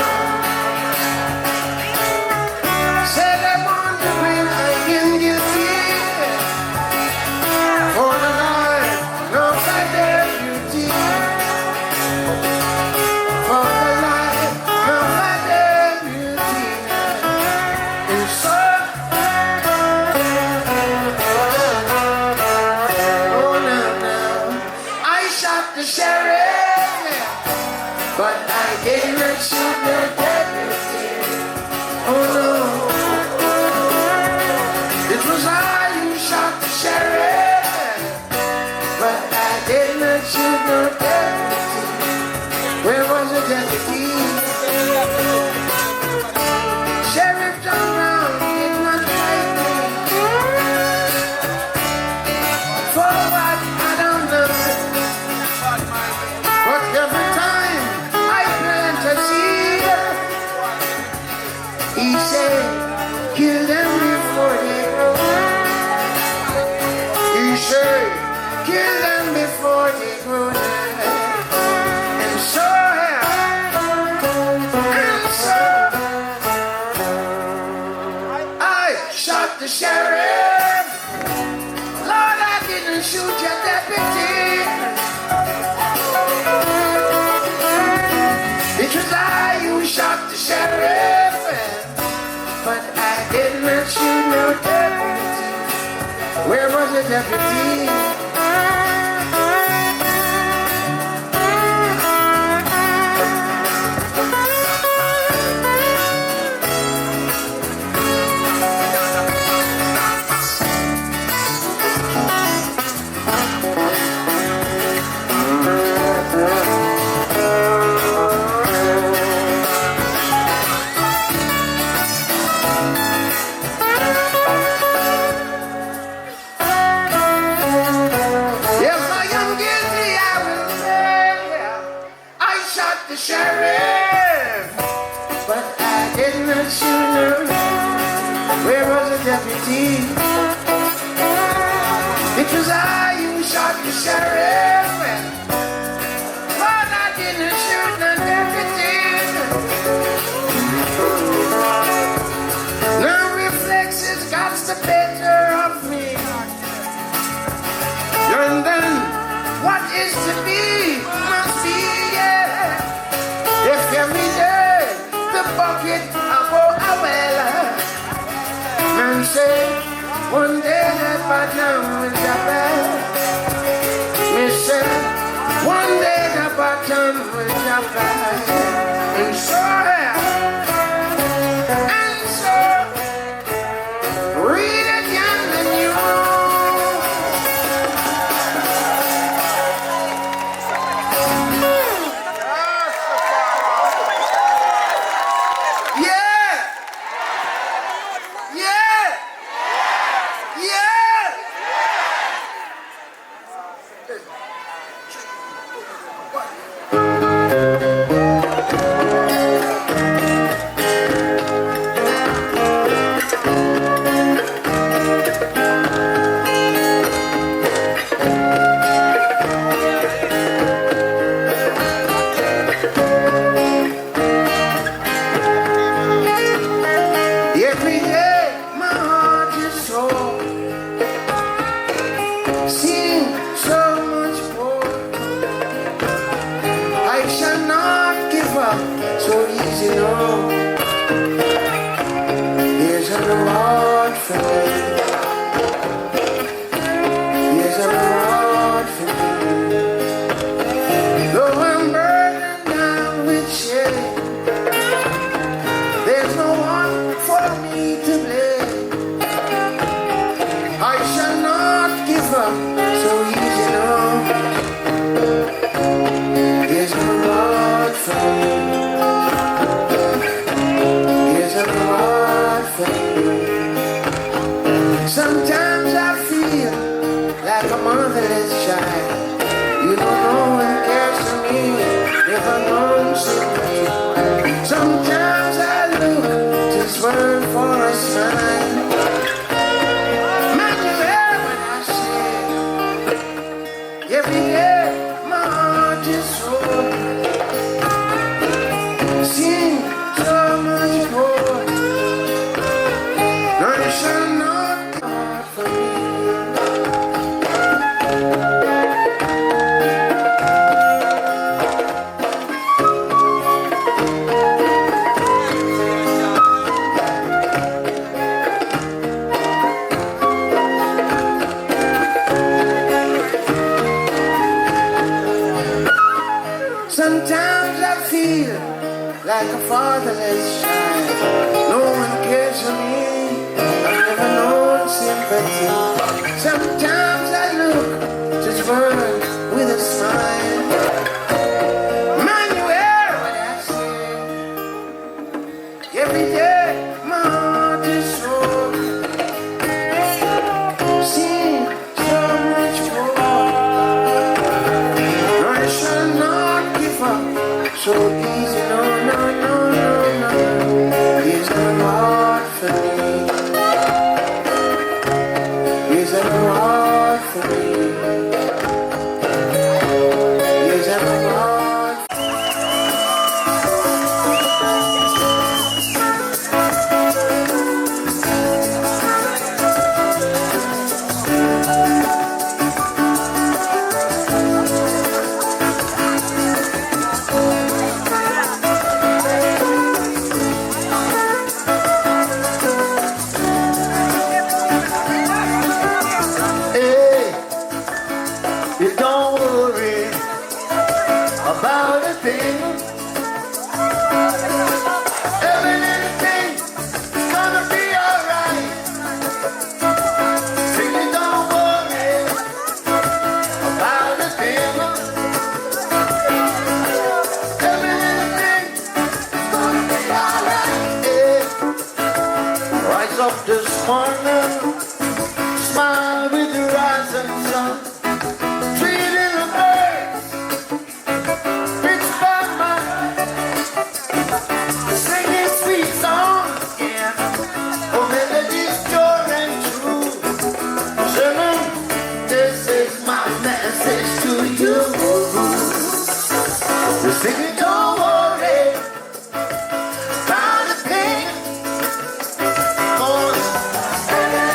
S1: Say they wonder when I am guilty for the life of my deputy, for the life of my deputy. And so I shot the sheriff, but I didn't shoot the deputy. Oh no, it was I who shot the sheriff, but I didn't shoot the deputy. Where was the deputy? Sheriff John Brown did not fight me. For what? I don't know. But every time I plant a seed, he said, kill them before they grow. He said, kill them before they grow. And so, I shot the sheriff. Lord, I didn't shoot your deputy. It was I who shot the sheriff, but I didn't shoot no deputy. Where was the deputy? Sheriff, but I didn't shoot no. Where was the deputy? It was I who shot the sheriff, but I didn't shoot no deputy. No reflexes got the better of me, and then what is to be must be, yeah.
S5: bucket, I go a well. Man say, one day that bottom will drop. Me say, one day the bottom will drop. And so, read it young and you. Sometimes I feel like a motherless child. You don't know one cares for me if I'm homesick. Sometimes I look to this world for a smile. Man, you hear what I say. Every day my heart is full. Sing so much more. No, you shall not. Sometimes I feel like a fatherless child. No one cares for me. I've never known sympathy. Sometimes I look to this world with a smile. Man, you hear what I say. Every day my heart is full. Sing so much more. No, I shall not give up so easy. No, no, no, no, no. Here's a reward for me. Here's a reward for me. Here's a reward. Hey, you don't worry about a thing. Every little thing is gonna be alright. Sing it, don't worry about a thing. Every little thing is gonna be alright. Hey, rise up this morning, smile with the rising sun. Treating the birds, pitch by mine. Singing sweet songs again. Oh, melodies pure and true. Singing, this is my message to you. Singing, don't worry about a thing. Oh, every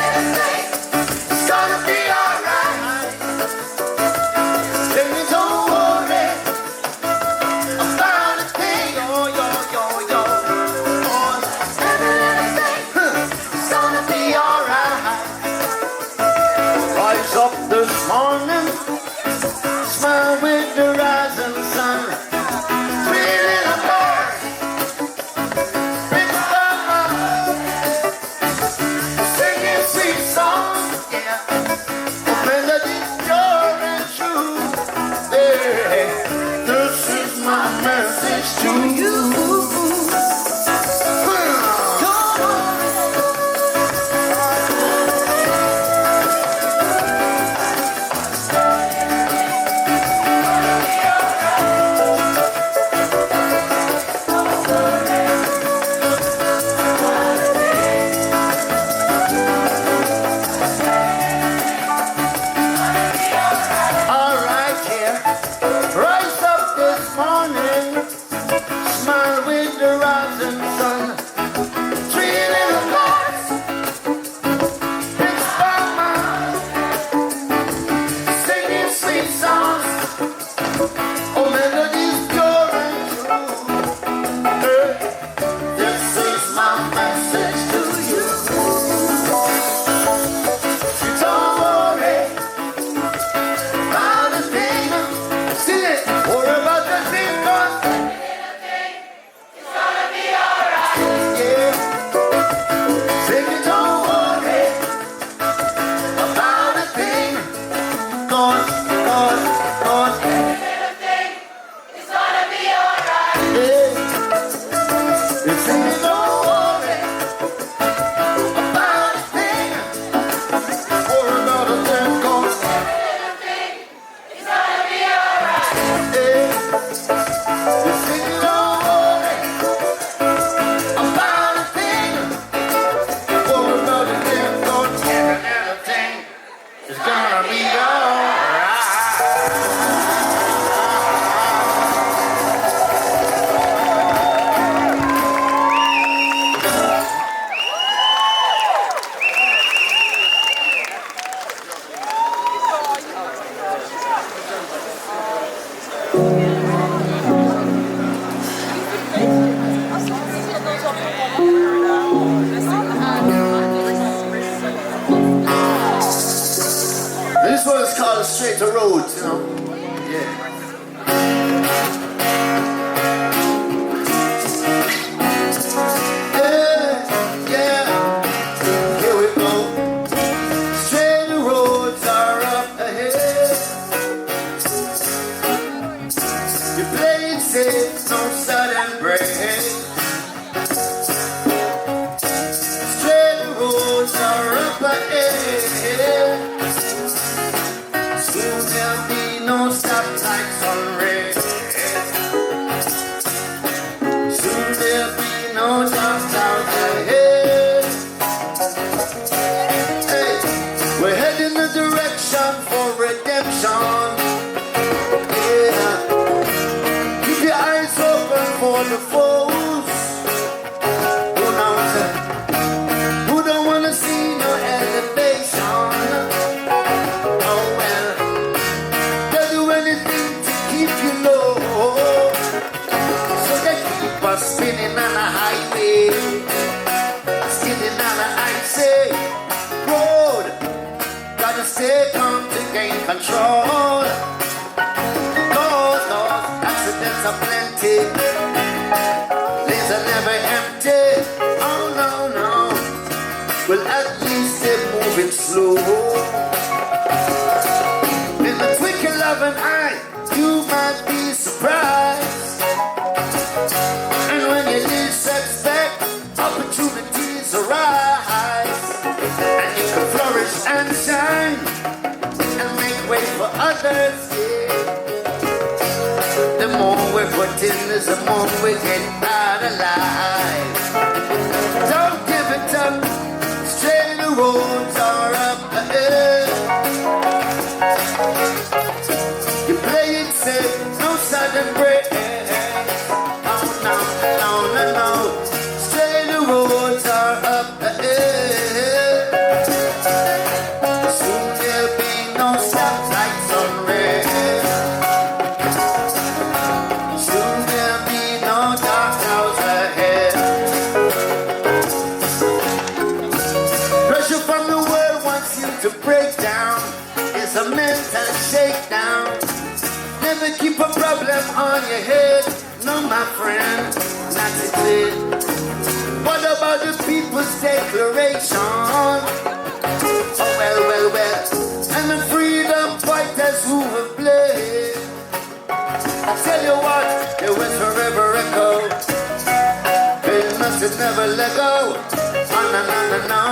S1: roads, you know. Yeah. Yeah. Here we go. Straight roads are up ahead. You play it safe, no sudden break. Straight roads are up ahead. Soon there'll be no stoplights on red. Soon there'll be no dark clouds ahead. Hey, we're heading the direction for redemption. Yeah. Keep your eyes open for the foes. Who don't wanna see no elevation? Oh well, they'll do anything to keep you low. So they keep us spinning on the highway, skidding on the icy road. Gotta stay calm to gain control. Those accidents are plenty. Lanes are never empty. Oh no, no. Well, at least they're moving slow. In the twinkle of an eye, you might be surprised. And when you least expect, opportunities arise. And you can flourish and shine and make way for others. Yeah. The more we put in is the more we get out alive. Don't give it up. Straight roads are up ahead. You play it safe, no sudden break. Oh no, no, no, no. Straight roads are up ahead. Soon there'll be no stoplights on red. Soon there'll be no dark clouds ahead. Pressure from the world wants you to break down. It's a mental shakedown. Never keep a problem on your head. No, my friend, not today. What about the people's declaration? Oh, well, well, well. And the freedom fighters who have played. I tell you what, they will forever echo. They must never let go. Oh, no, no, no, no.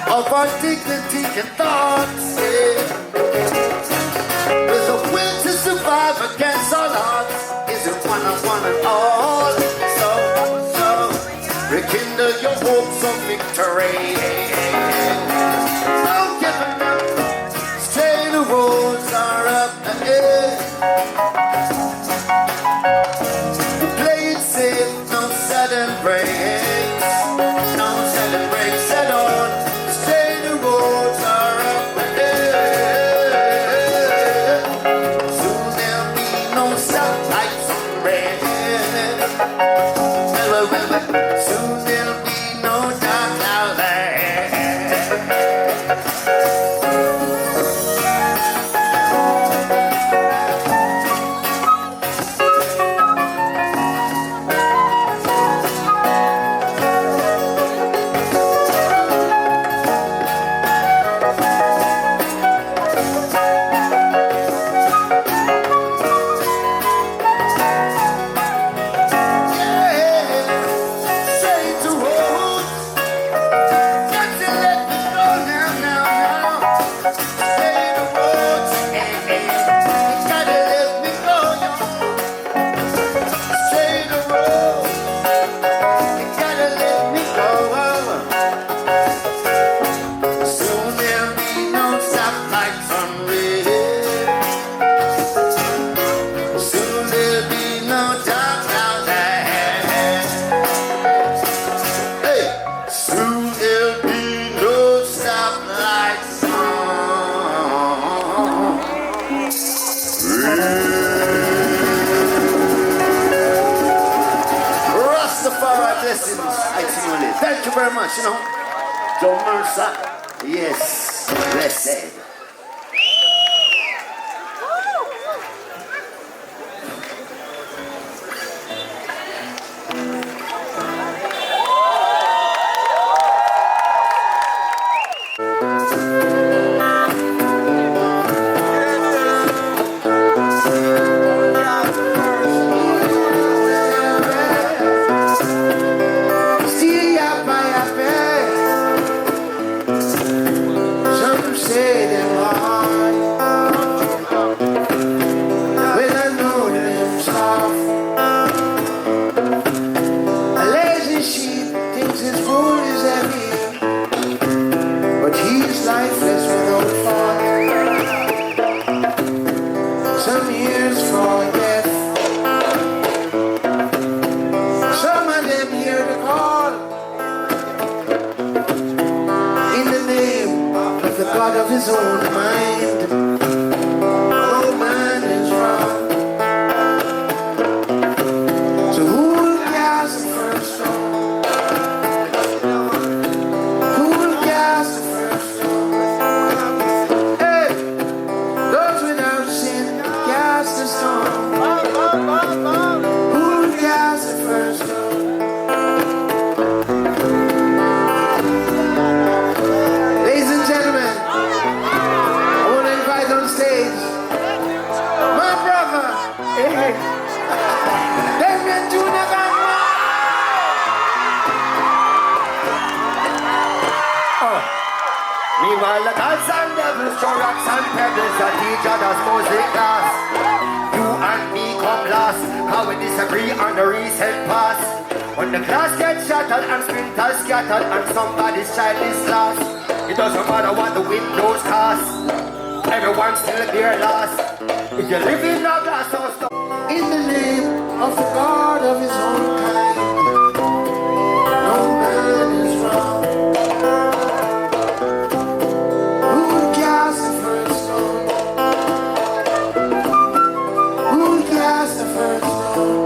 S1: Of our dignity and thoughts, yeah. With a will to survive against all odds. Is it one and all? So, rekindle your hopes of victory. Don't give up. Straight roads are up ahead. You play it safe, no sudden breaks. No sudden breaks at all. Straight roads are up ahead. Soon there'll be no stoplights on red. Soon there'll be no dark clouds ahead. Thank you very much, Jo Mersa. Yes, blessed. God of his own mind. No man is wrong. So who will cast the first stone? Who will cast the first stone? Hey, those without sin cast the stone. Who will cast the first stone? Ladies and gentlemen, I want to invite on stage my brother, Damian Julian.
S5: Meanwhile, the gods and devils throw rocks and pebbles that teach others music class. You and me come last, how we disagree on the recent past. When the class gets shattered and splinters scattered and somebody's child is lost, it doesn't matter what the windows cast, everyone's still there last. If you live in a glass house,
S1: In the name of the God of his own kind, no man is wrong. Who will cast the first stone? Who will cast the first stone?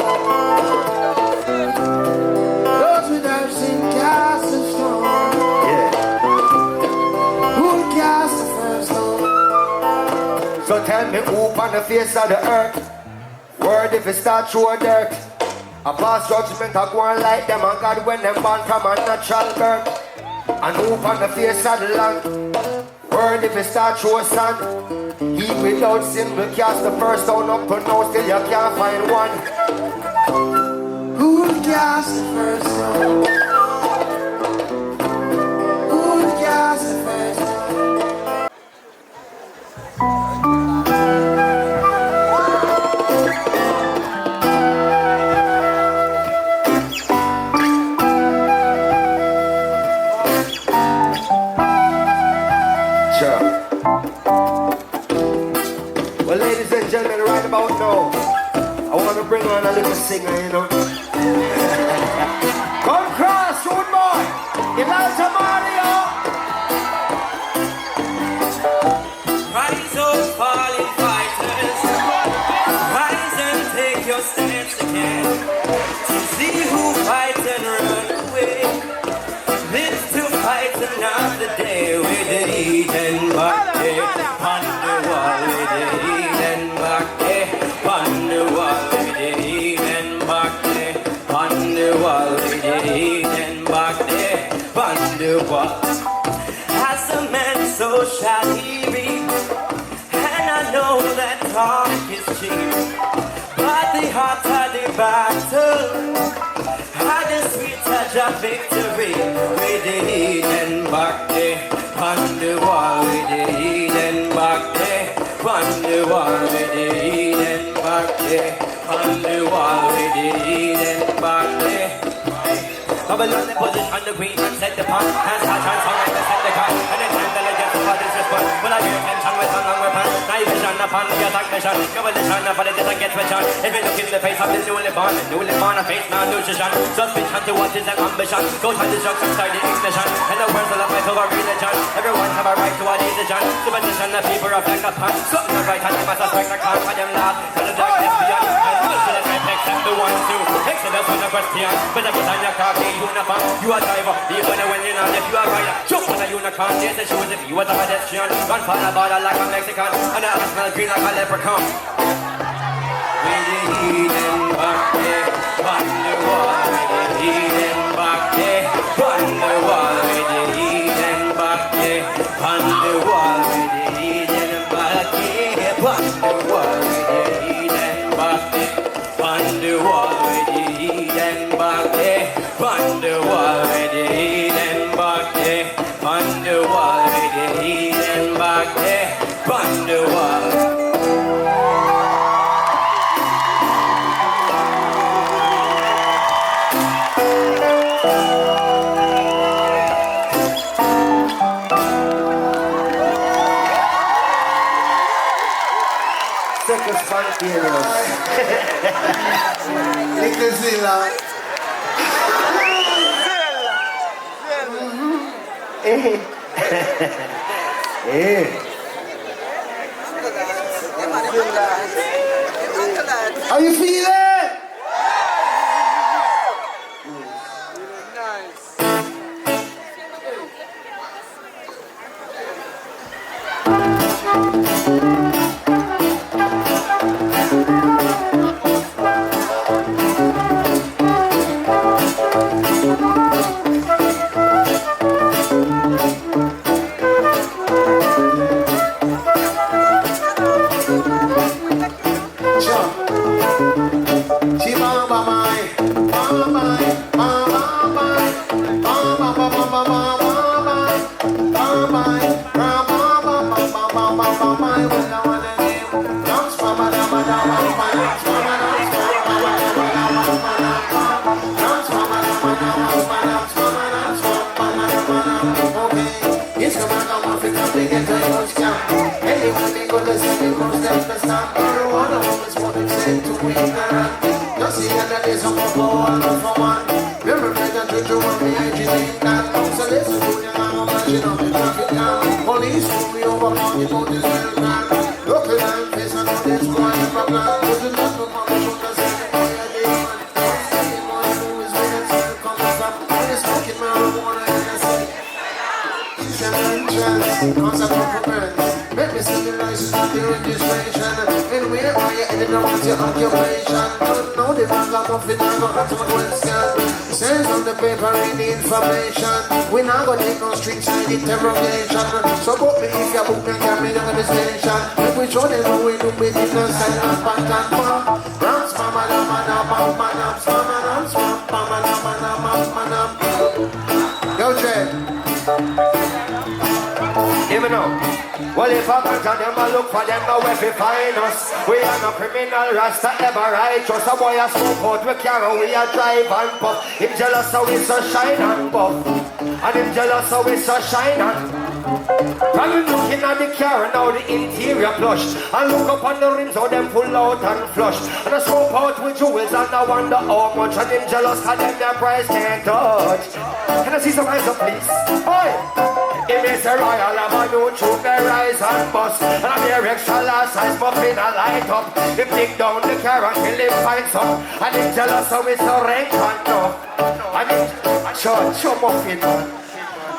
S1: Those without sin cast the stone. Who will cast the first stone?
S5: so tell me who on the face of the earth, word if it start through dirt. A past judgment I go on like them and God when them born from a natural birth. And who on the face of the land, word if it start through sun. He without sin will cast the first stone up to now still you can't find one.
S1: Who will cast the first stone? Who will cast the first stone?
S5: Sure. Well, ladies and gentlemen, right about now, I want to bring on a little singer, you know. Come cross, road boy, Elijah Marley,
S2: Rise up, fallen fighters. Rise and take your stance again. To see who fights and run away. Live to fight another day with the heat and back there. On the wall with the heat and back there. On the wall with the heat and back there. On the wall with the heat and back there. On the wall. As a man, so shall he be. And I know that talk is cheap. But the hotter the battle, and the sweeter the victory. With the heat and back there. On the wall with the heat and back there. On the wall with the heat and back there. On the wall with the heat and back there. Babylon the position the queen and set the pan. And start and song and set the car. And the time the legend for this response. Well I hear tension with tongue and weapon. Night vision upon the attack mission. Coalition for the death and get vision. If you look in the face of the newly born a face non-nutrition. Suspicion to what is an ambition. Go to the drugs and start the ignition. And the words will have fight over religion. Everyone have a right to a decision. Superstition the people reflect upon. Something is right and they must suspect the cause for them last. For the darkness beyond. And most of the time except the ones who Exodus with a question. But every time you call me uniform, you are driver. Even when you're not, if you are rider. Jump on a unicorn, yes the shoes if you are a pedestrian. Run for the border like a Mexican. And I smell green like a leprechaun. With the heat and back there. On the wall with the heat and back there. On the wall with the heat and back there. On the wall with the heat and back there. On the wall with the heat and back there. On the wall with the heat and back there. On the wall with the heat and back there. On the wall with the heat and back there. On the wall.
S5: Second spontaneous.
S1: Nickazilla.
S5: Hey.
S1: How you feeling? Send on the paper in the information. We not gonna take no street side interrogation. So book me if you book me, carry down the station. If we show them what we do, we did not send us back and forth. Rams, mama, mama, mama, mama, mama, mama. Yo, Jay.
S5: Hear me now. Well, if I can't tell them, I look for them, now where we find us. We are no criminal, rasta ever righteous. A boy a smoke out, we carry, we a drive and puff. Him jealous, so we so shine and buff. And him jealous, so we so shine and from him looking at the car, now the interior plush. And look up on the rims, how them pull out and flush. And I smoke out with jewels, and I wonder how much. And him jealous, cause them their price can't touch. Can I see some hands up, please? Oi! Give me a royal, I'm a new troop, they rise and bust. And I'm here extra large size, muffin a light up. Him dig down the car until him finds some. And him jealous, so it's a rank and no. And him, show muffin.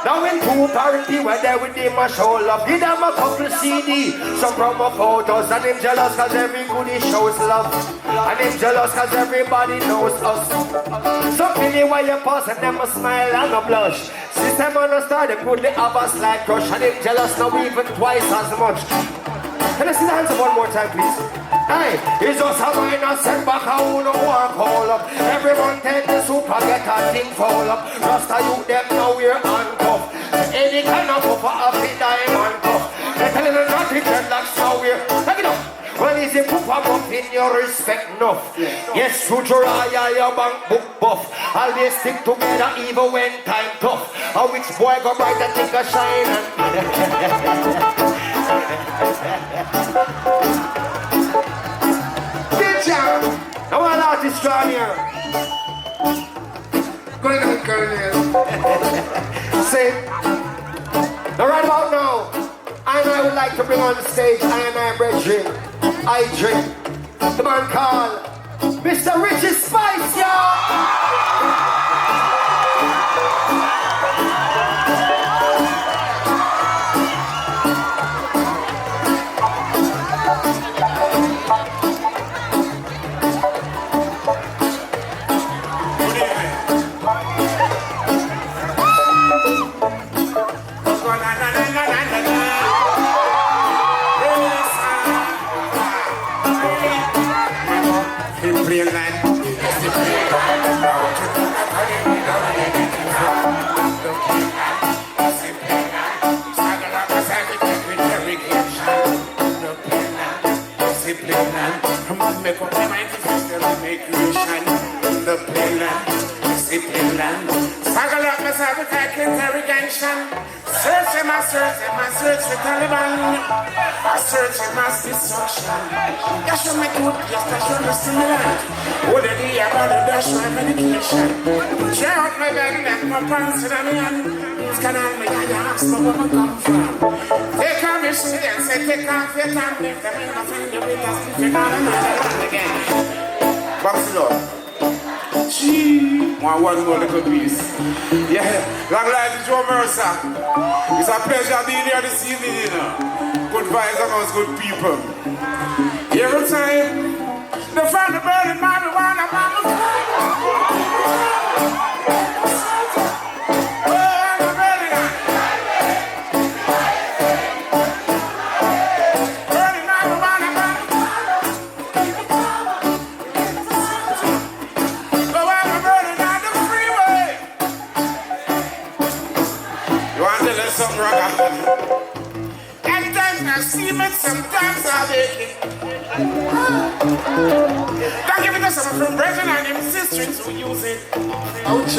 S5: Now in two party, we're there with him a show love. Give them a couple CD, some promo photos. And him jealous cause every goodie shows love. And him jealous cause everybody knows us. So Billy, why you pass and them a smile and a blush. System on the start, they put the have a slight crush. And him jealous now even twice as much. Can I see the hands up one more time, please? Hey, it's just a minor setback, I who don't walk all up. Everyone take the super, get a thing fall up. Rasta you them now we're handcuffed. Any kind of puffer, a fit diamond cuff. They're telling them not to get like so we're. Take it up. Well, is it puffer up in your respect enough? Yes, Futuraya, your bank book buff. Always stick together even when time tough. A which boy go bright and think a shine and now an artist down here.
S1: Going on, Colonel.
S5: See, now right about now, I would like to bring on the stage I brethren, I drink, the man called Mr. Richie Spice, y'all.
S7: Make up my mind to fix the immigration. The playland, discipline. Struggle up myself with interrogation. Searching my search for Taliban. I search in my destruction. You show me good, yes, I show me stimulant. What did he about the dash my medication? Share out my bag and my pants in a man. Panama's Canal, me I ask me where I come from. Take a mission and say take off your time, lift them in my finger with us, if you're not another land again. Box it up. Gee, one more little piece. Yeah, long life to Jo Mersa. It's a pleasure being here this evening, you know. Good vibes amongst good people. Every time they find the burning marijuana, mama. Sometimes I make it. Don't give it to someone from Brethren and them sisters who use it. Ouch.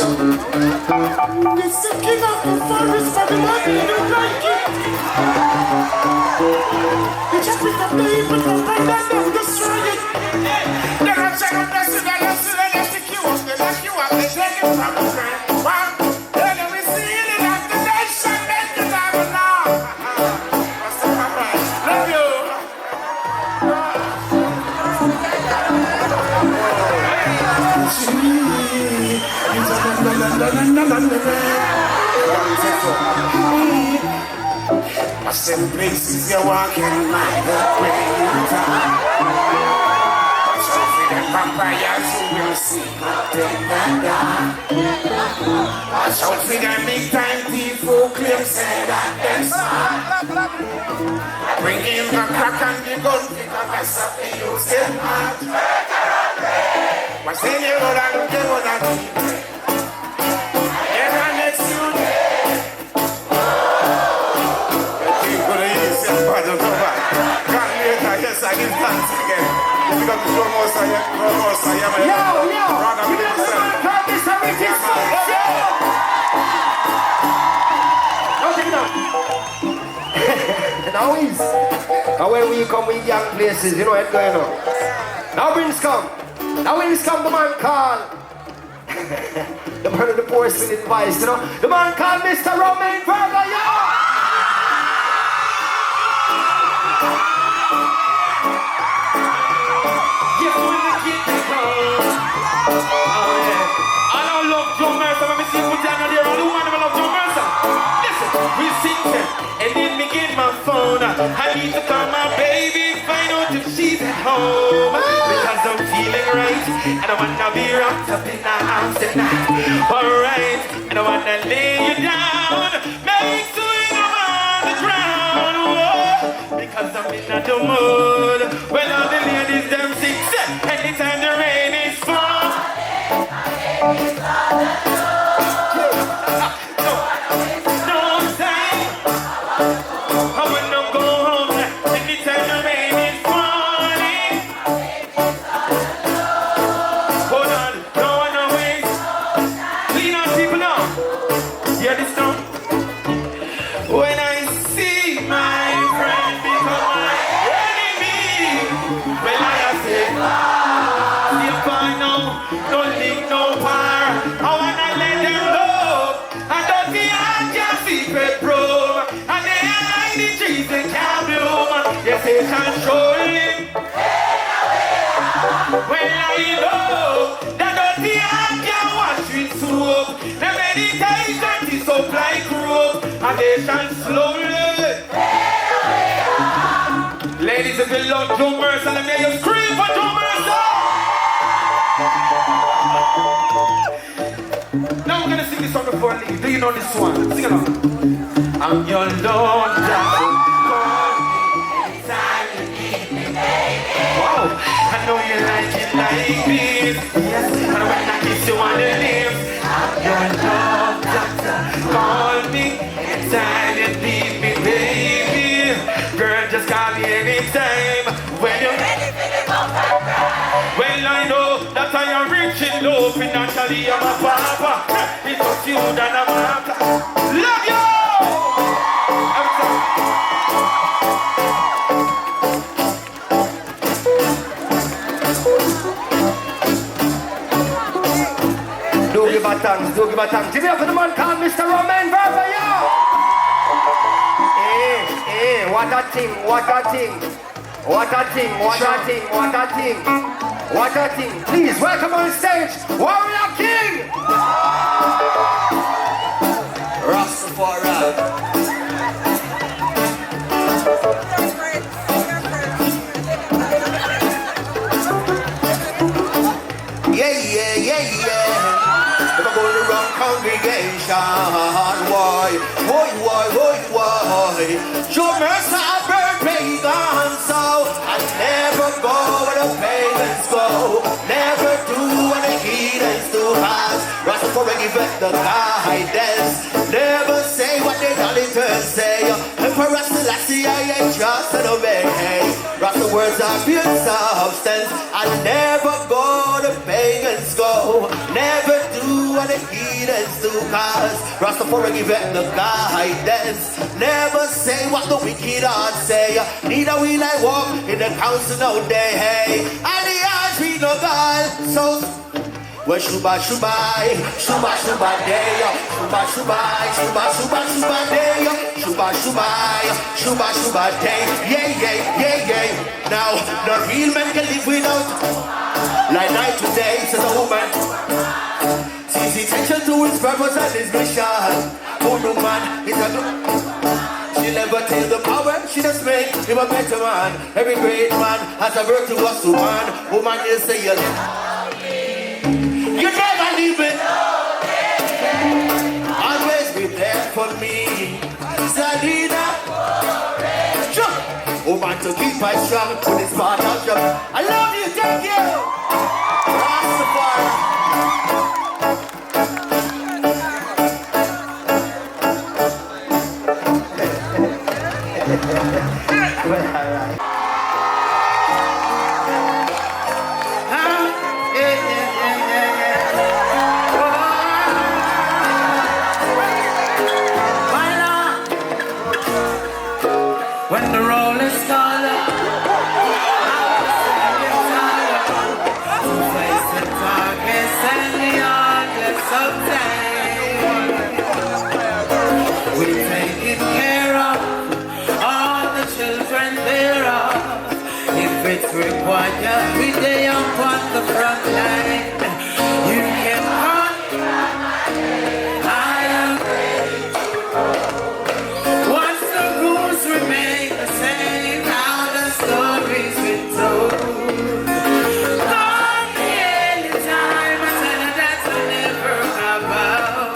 S7: It's the king of the forest for the money you like it. You just pick up the heap and come right down and destroy it. They're not trying to bless you, they're not still they stick you up, they lock you up, they take it from the ground. Wow. Then we see it after that shit, make it have a law. Love you. Some places you're walking like the way you die. So for the papayas you will see nothing but die. So for the big time people claim say that they're smart. Bring in the crack and the gun because that's something you say mad. What's in your road and the road and the I give thanks again. Pick up the Jo Mersa,
S5: Yo, now is. Now when we come with young places, you know what's going on. Now winds come. Now winds come, the man called. The man of the porcelain advice, you know. The man called Mr. Romain Verga, yo!
S2: Oh yeah. I don't love Jo Mersa, but me see put down on there. All the one of love Jo Mersa. Listen, we sing and then me get my phone. I need to call my baby, find out if she's at home. Because I'm feeling right, and I wanna be wrapped up in the house tonight. Alright, and I wanna lay you down, make sweet on the ground. Whoa, because I'm in the mood. Well, all the ladies them sing, anytime the rain is falling. Controlling. Well, I know that dirty hand can wash with soap. The meditation is up like rope, and they shall slowly. Ladies, if you love Jo Mersa, let me hear you scream for Jo Mersa. Now we're gonna sing this song before I leave. Do you know this one? Sing along. I'm your Lord. I know you like it like this. Yes, and when I kiss you on the lips, I'm your love doctor. Call me anytime you need me, baby. Girl, just call me anytime when you're ready for the bumper ride. Well, I know that I am rich and low financially. I'm a papa. It's just you that I'm after. Love you.
S5: Do give a thanks. Give it up for the man called Mr. Romain Verga, yo!
S8: what a thing, what a thing. What a thing, what a thing, what a thing. What a thing. Please welcome on stage, Warrior King! Rastafari.
S2: If I go to the wrong congregation, why? Jo Mersa burn pagan, so I never go where the pagans go. Never do what the heathens do. Rastafari give it the guidance. Never say what the idolatrous say. Emperor Selassie, I ain't just an obey. Rasta words are pure substance. I never go the pagans go. Never do what the heathens do. Cause Rastafari give it the guidance. Never say what the wicked heart say. Neither will I walk in the council no day. And the odds we no God. So well, shuba day, shuba day, yeah. Now, the real man can live without, like night to day, says a woman. Sees essential to his purpose and his mission. Oh no man, it's a good. She never tells the power, she just make him a better man. Every great man has a virtuous woman. Woman, you say you never leave me. Always be there for me. Salina. Sure. Woman to keep my strong with this part of job. I love you, thank you. Rastafari.
S3: When the roll is taller, face the darkest and the heartless of time. We're taking care of all the children thereof. If it's required, we day up on the front line. You can run, I am ready to roll. Once the rules remain the same, how the stories been told. Call me anytime, I tell you that I never have out.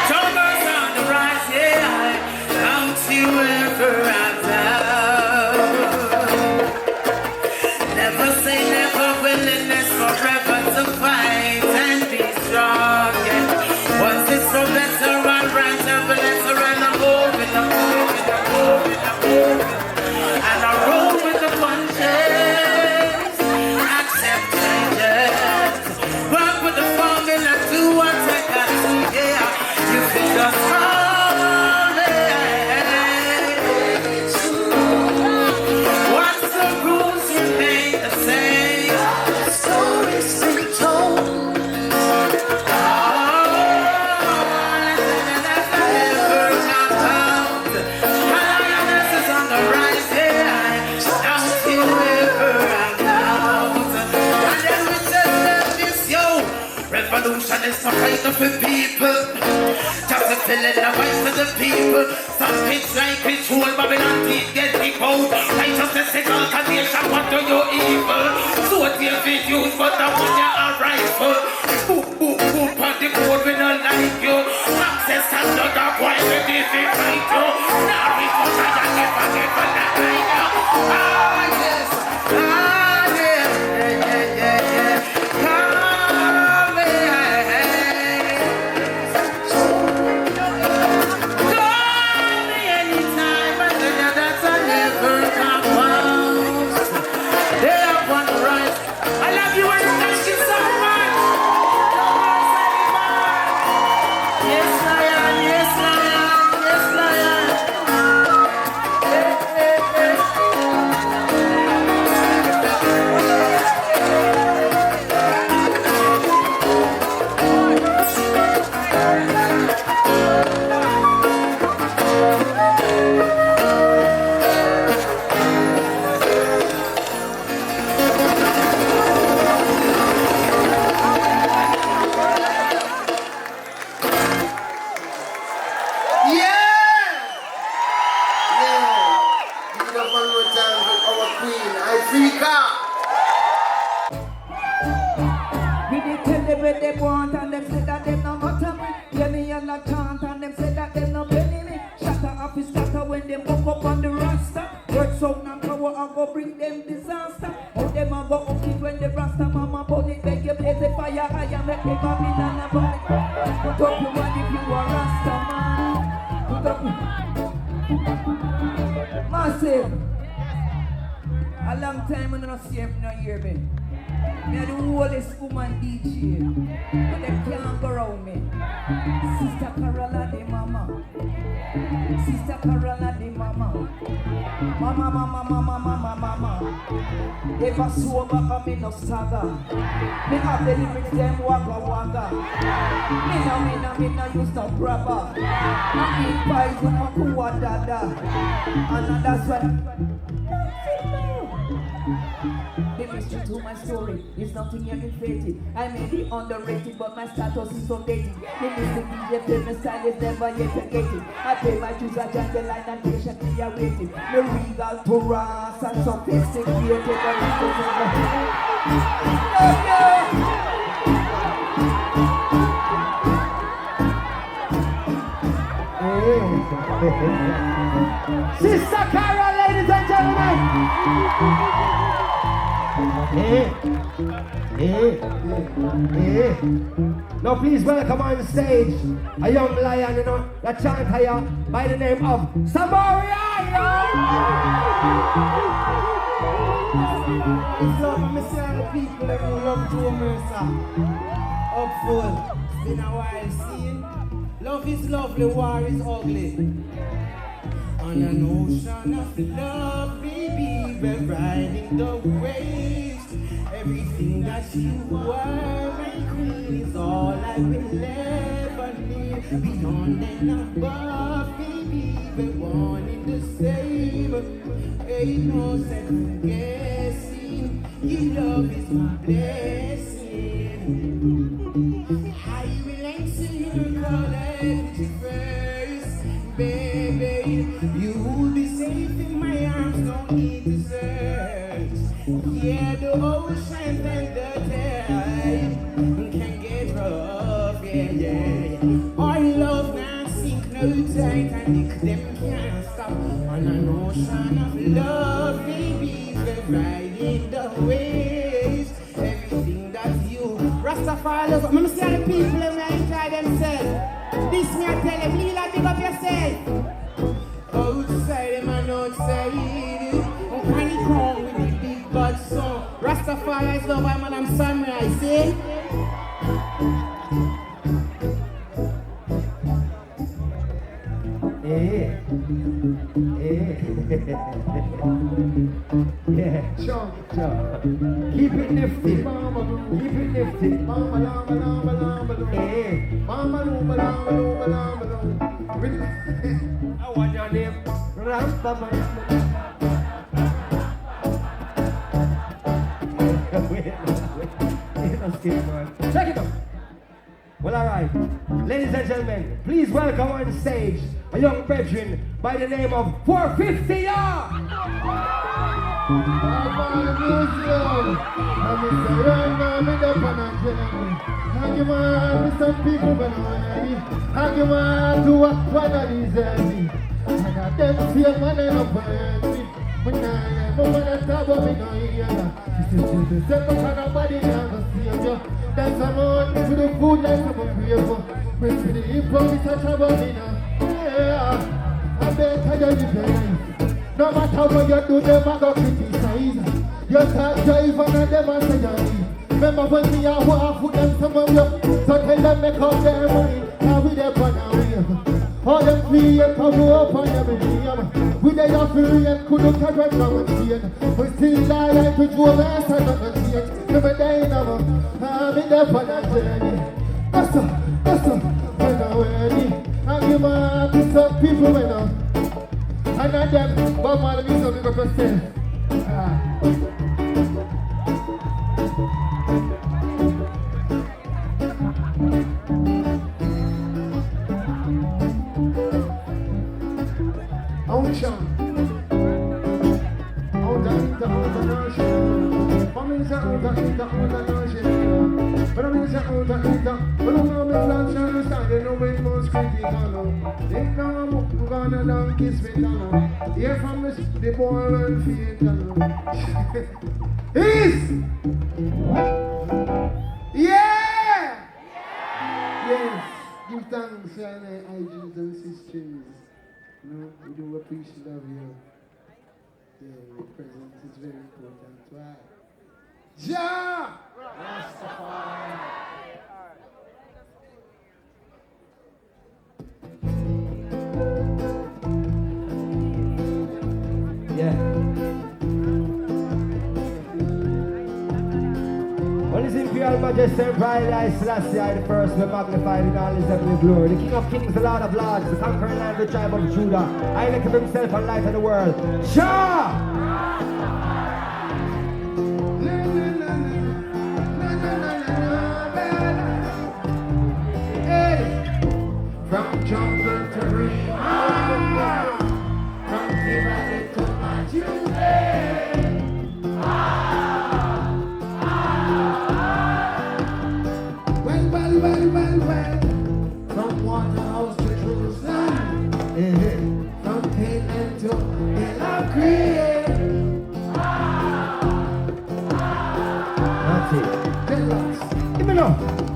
S3: Jo Mersa on the rise, yeah, don't you ever have doubt. Never say never, willingness forever to fight and be strong. Yeah. Once it's for better and right, never let her run. I'm moving. And I roll with the punches. Accept changes. Work with the formula, do what I got to, yeah. You can just hold it. Once the rules remain the same, the story's been told. Revolution is to fight for people. Just to fill in the voice of the people. Some kids like ritual, Babylon teeth get deep out. Righteousness is all condition, what do you evil? So it will be used, but the one you are rightful. Boop, on the board, we don't like you. Access and the dog, why we defeat you? Now we go, I never like you. Ah, yes, yeah. Yes, I am.
S5: sound and power and go bring them disaster. How them a go up it when the Rasta mama burn it. Make you blaze the fire higher, make the Babylon a burn it. Put up your hand if you a Rasta man. Put up your massive. A long time I don't see him no hear me. Me are the oldest woman DJ, but they can't go around me. Sister Carola the mama, Sister Carola the mama, mama, mama, mama, mama, mama. Ever sober and me no saga. Me have the lyrics them wagga wagga. Me no use no grabber. I eat pies with my kuwa dada, and that's why. The mystery to my story is nothing yet inflated. I may be underrated, but my status is updated. The mystic DJ play my style is never yet negated. I pay my dues, I join the line and patiently awaited. The regal to ras and sophisticated. Sister Carol, ladies and gentlemen. Now please welcome on stage a young lion, you know, that chant here by the name of Samry. It's love, I miss all the people that love Jo Mersa. Up full, it's been a while seen. Love is lovely, war is ugly. On an ocean of love, baby, we're riding the waves. Everything that you are, my queen, is all I will ever need. Beyond and above, baby, we're one in the same. Ain't no second guessing. Your love is my blessing. I will answer your call at first, baby. You will be safe in my arms, no need to search. Yeah, the ocean and the tide can get rough, yeah. Our love now sink no Titanic, them can't stop. On an ocean of love, baby, we're riding the waves. Everything that you Rastafari love. I'm gonna see all the people that enjoy themselves. This me I tell them, Lila, big up yourself. Outside them and outside it. On Connie Crown with the big bad song. Rastafari is love by Madam Samry, I say. Yeah, sure. Keep it nifty. Keep it nifty. I want your name. Check it out. Well, alright. Ladies and gentlemen, please welcome on stage a young brethren by the name of 450 Yard.
S9: That's a man to the food like I'm a brave. But to the hip-hop, it's a trouble, yeah. I bet I don't depend. No matter what you do, them I go criticize. You can't drive and them I say you need. Remember when me and who I put them somewhere, so tell them make up their mind. Now we there for now, all them free and come up on them medium. We there are free and couldn't carry on and see it. We still die like to Jo Mersa and not see it. Never die now, I'm in there for that journey. That's all, when I'm ready. I give my heart to some people when I'm. And I them, Bob Marley music, we go to say. Ocean. When I'm in the out of eater, when I'm on my lunch and I start, you know when most critical. Think now I'm gonna long kiss me down. Hear from the boy and fatal. Is! Yeah! Yes! Give thanks to our agents and sisters. You know, we do appreciate of you. Yeah, your presence is very important. Right? Ja! Rastafari!
S8: Yeah. Well, listen to your majesty and pride, I Selassie, the first, we magnified in all his heavenly glory. The King of Kings, the Lord of Lords, the conquering Lion of the tribe of Judah. I like himself and light of the world. Ja!
S9: From jungle to river, from Tivoli to Manchester. Well. From Waterhouse to Jerusalem, from Canaan to Elacree.
S8: That's it.
S9: Tell us.
S8: Give me now.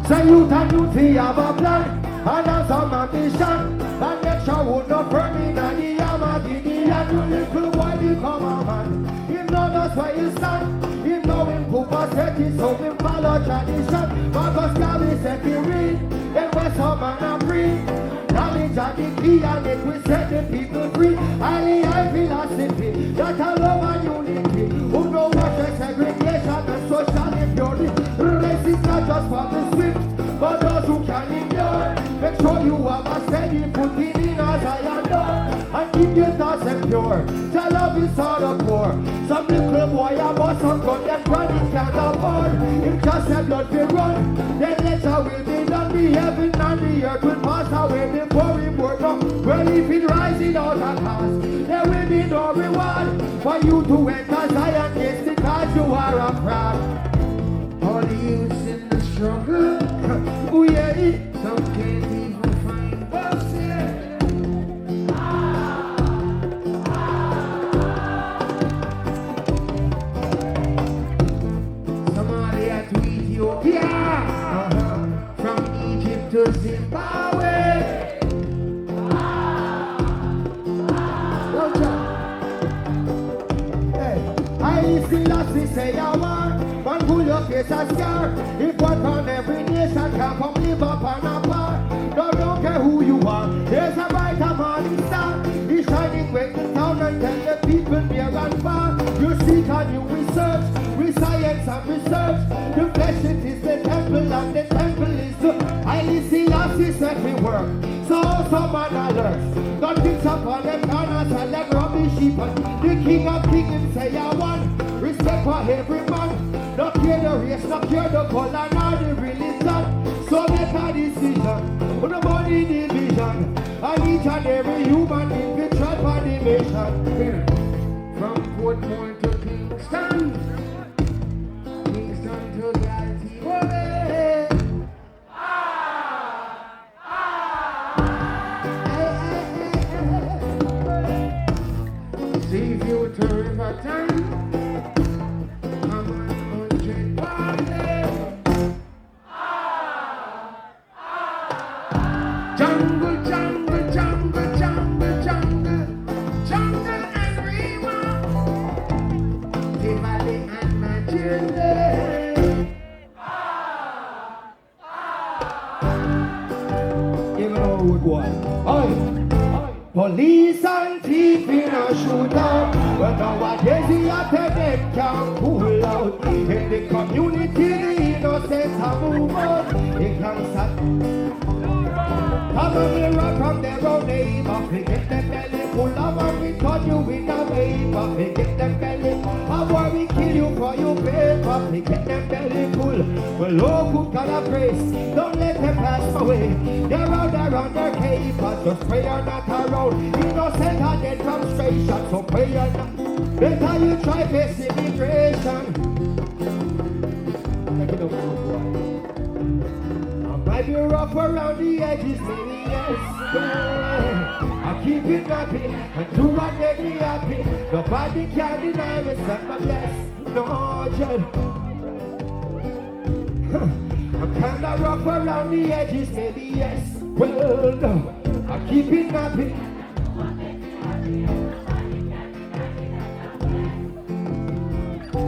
S8: Say you and you see have a plan. And have some ambition. And make sure would not burn me. And the Yamagini and you little boy become a man. Him know that's where you stand. Him know him Cooper set it, so him follow tradition. Marcus Garvey said he read. Then West Ham and a free. Knowledge and the key and it will set the people free. Highly high philosophy that I love and unity. Who know what the segregation and social impurity. Race is not just for the swift, but those who can endure. Make sure you have a steady footing in as I am done. And keep your thoughts pure. Tell love is all of war. Some little boy a bust some gun that granny can't afford. If just a blood will run, then later will be done. The heaven and the earth will pass away before we work up. Well, if it rises out of us, there will be no reward for you to enter Zion gates because you are a proud.
S9: All the youths in the struggle,
S8: Oh yeah,
S9: some can't even find bus here. Somalia to Ethiopia, from Egypt to Zimbabwe.
S8: hey, I still say I want. Man pull your face a scar. If one on every nation can come live up on a bar. Don't care who you are. There's a brighter morning star. He's shining when the town and tell the people near and far. You seek and you research. With science and research. The flesh it is the temple and the temple is the highly Selassie set we work. So man alert. Don't fix up on them corners and them rubbish sheep. The king of kings say I want. Respect for every man. Not care the race, not care the color, nor the religion. So make a decision on the money division. And each and every human individual for the nation.
S9: From Portmore to Kingston, Kingston to Galtee. See you to Riverton. Jungle and river, Tivoli and Manchester.
S8: Give it all with one. Police and thief in a shootout. But nowadays the attendant can't pull out. In the community the innocents are move out. It can stop. Have a mirror from their own neighbor. Forget them belly full of and we turn you in a vapor. Forget them belly. How why we kill you for your paper. Forget them belly full. Well, oh, good God of grace. Don't let them pass away. They're out there on their caper. Just pray you're not around. Innocent are dead from straight shots. So pray you're not. Better you try face immigration. Take it up, boy. be rough around the edges, maybe yes. Yeah. I keep it happy and do what make me happy. Nobody can deny me, set my bless. No, Jed. I'm kinda rough around the edges, maybe yes. Well, no, I keep it happy.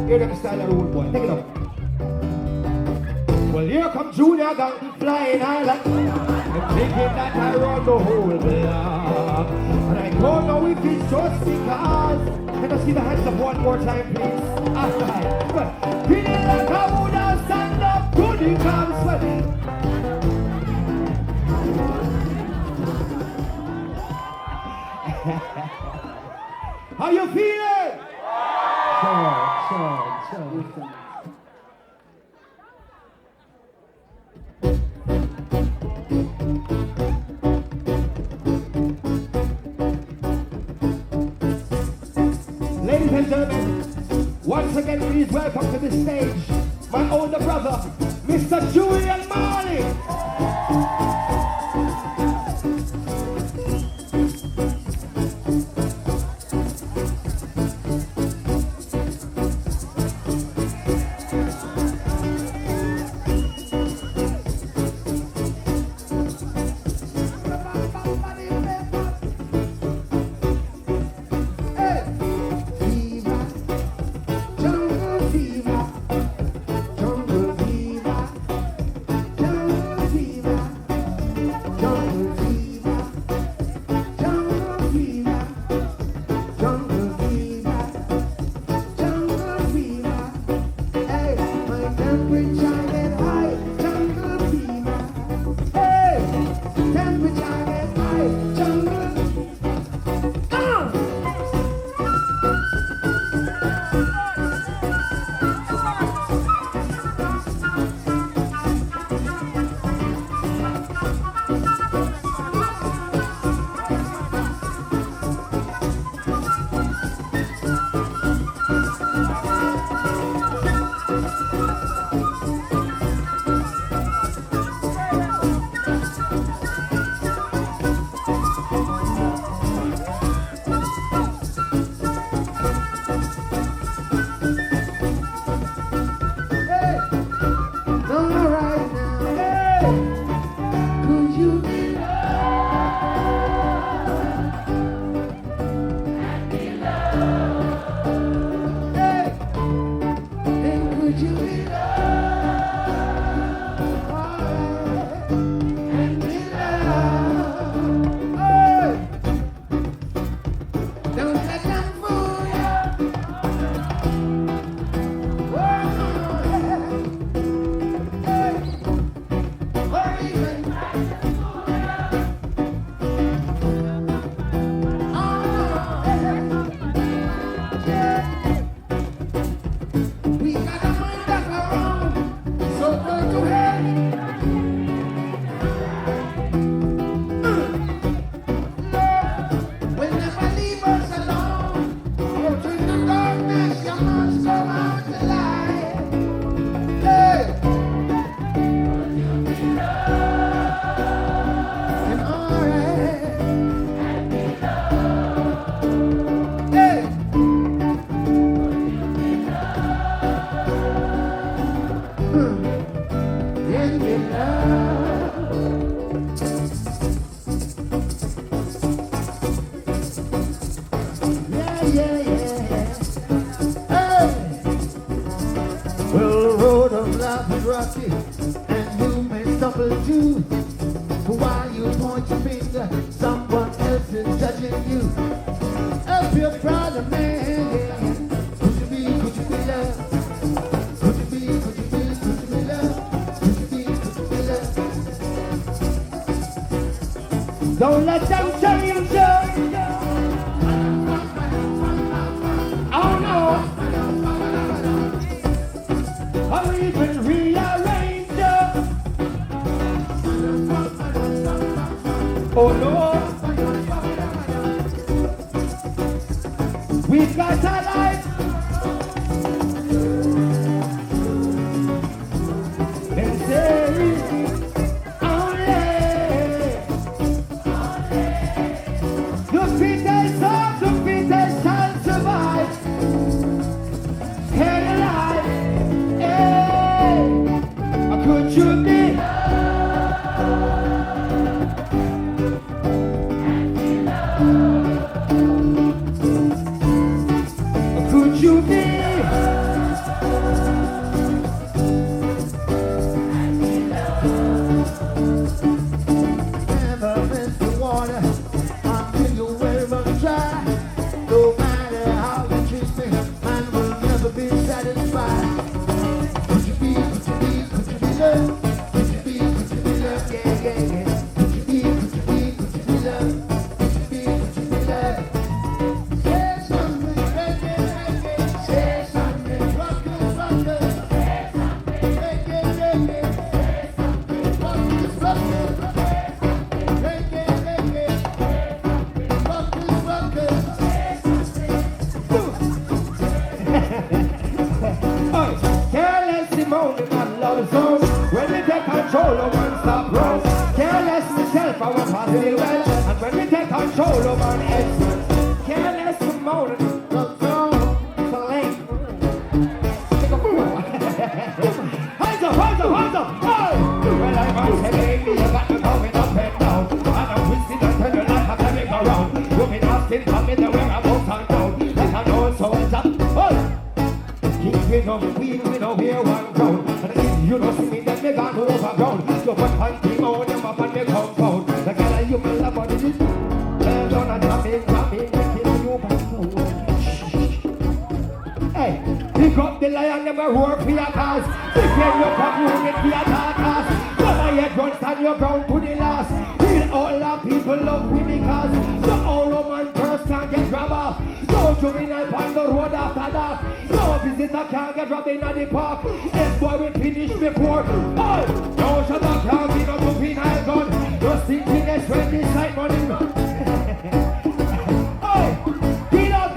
S8: Hear them style of road boy, take it up. Well, here come Junior gang flying island. I'm thinking that I run the whole block. And I don't know if it's just because. Let us see the hands up one more time, please. Alright. Feeling like I would have stand up to the cops sweating. How you feeling? Sure. Ladies and gentlemen, once again please welcome to the stage my older brother, Mr. Julian Marley. And you may stumble too. While you point your finger, someone else is judging you. Up your brother, man, yeah. Could you be loved? Could you be loved? Could you be loved? Don't let them tell you so. Oh no. Or even rearrange you. Oh no. We've got a life. And say, oh Solo man excellence. Careless motor. Hands up. Hey! Well, I must say, baby, you got me coming up and down. And I'm twisting and turning like a merry-go-round. You've been asking for me to wear a box and down. Like an old soldier. Hey! Keep it on the wheel, we don't hear one ground. And if you don't see me, then me gone overground. You put panty on them up on the compound. The girl you feel about it. Well done and jamming, making you back down. Hey, pick up the lion, them a roar for your cause. Defend your pop unit for your attackers. Come on, you don't stand your ground to the last. Feel all the people love me because the old woman first can't get grab off. No juvenile on the road after that. No visitor can't get robbed in the park. This boy will finish before. Oh, no shutter can't be no juvenile gun. Just thinking it's when this side money. Hey, get up.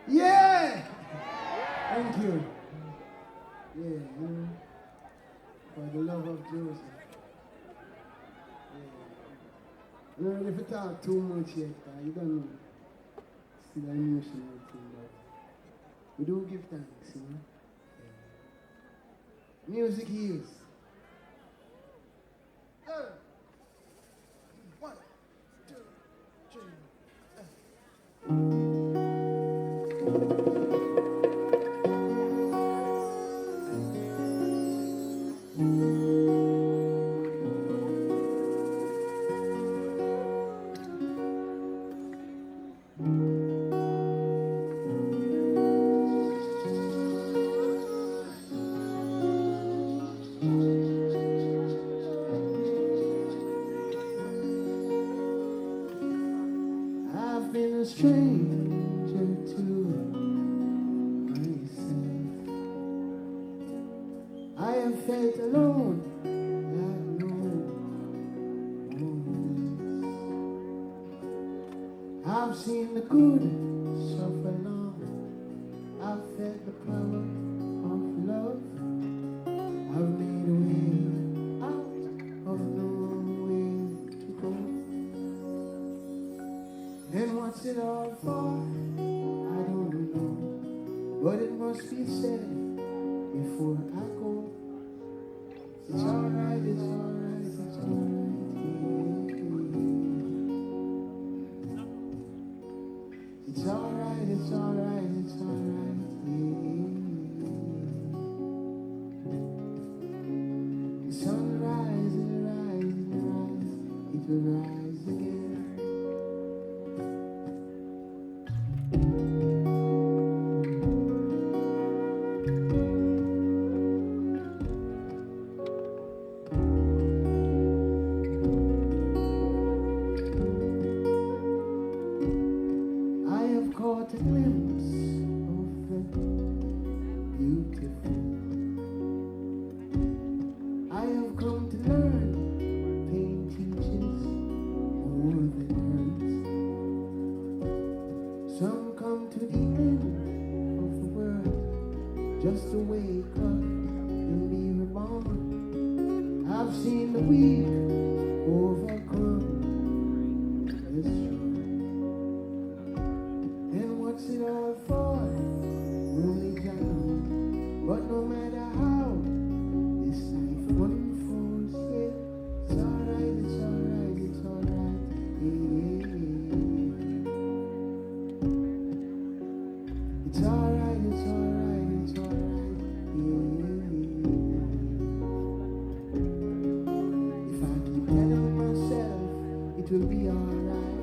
S8: Yeah! Thank you. Yeah, for the love of Joseph. Yeah. No, if you talk too much yet, you don't know. Still an emotional thing, but we do give thanks, you know. Yeah. Music heals. One, two, three. I've been a stranger to myself. I have felt alone, like no one else. I've seen the good suffer long. I've felt the power of love. I've made a way out of no way to go. And what's it all for? I don't know. But it must be said before I go. It's alright, it's alright, it's alright. It's alright, it's alright, it's alright. The sun rises, it rises, it rises, it will rise again. Caught a glimpse of the beautiful. I have come to learn pain teaches seen the weak overcome the strong. And what's it all for? Only Jah knows. But no matter how this life unfolds, yeah, it's alright, it's alright, it's alright. It's alright, it's alright, it's alright. If I keep telling myself it will be alright,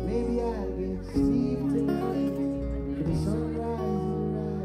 S8: maybe I'll get sleep tonight. For the sunrise will rise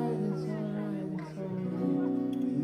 S8: and rise, it will rise again.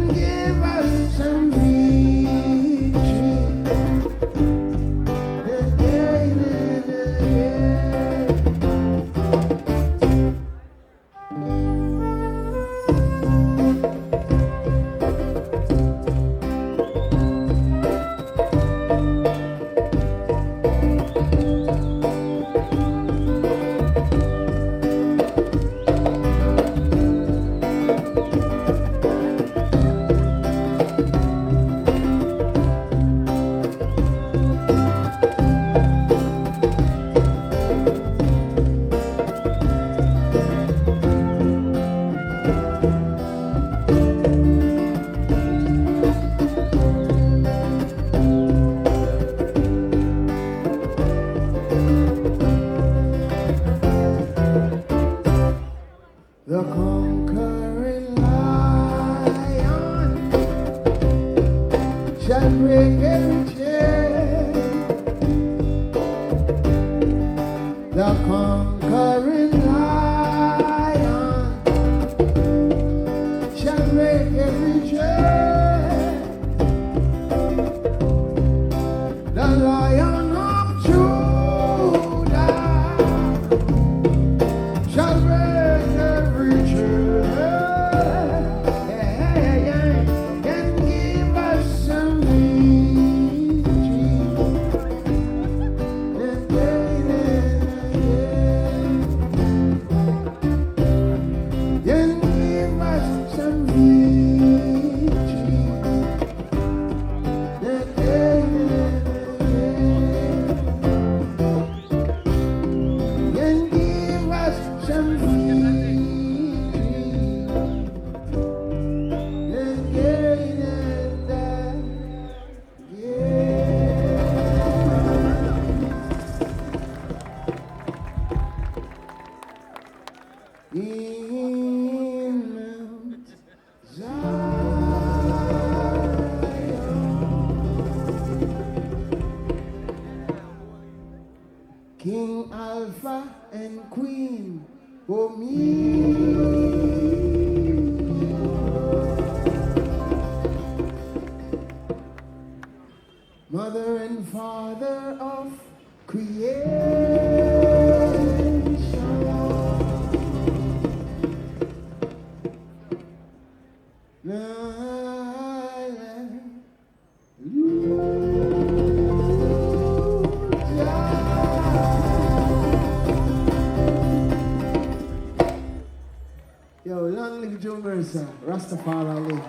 S8: can give us some victory. The conquering lion shall break every chain. The conquering lion shall break every chain. The Lion of Judah shall break every chain. And give us some victory. And give us some victory. And give us some King Alpha and Queen Omega, Mother and Father of creation. Yo, long live Jo Mersa, Rastafari.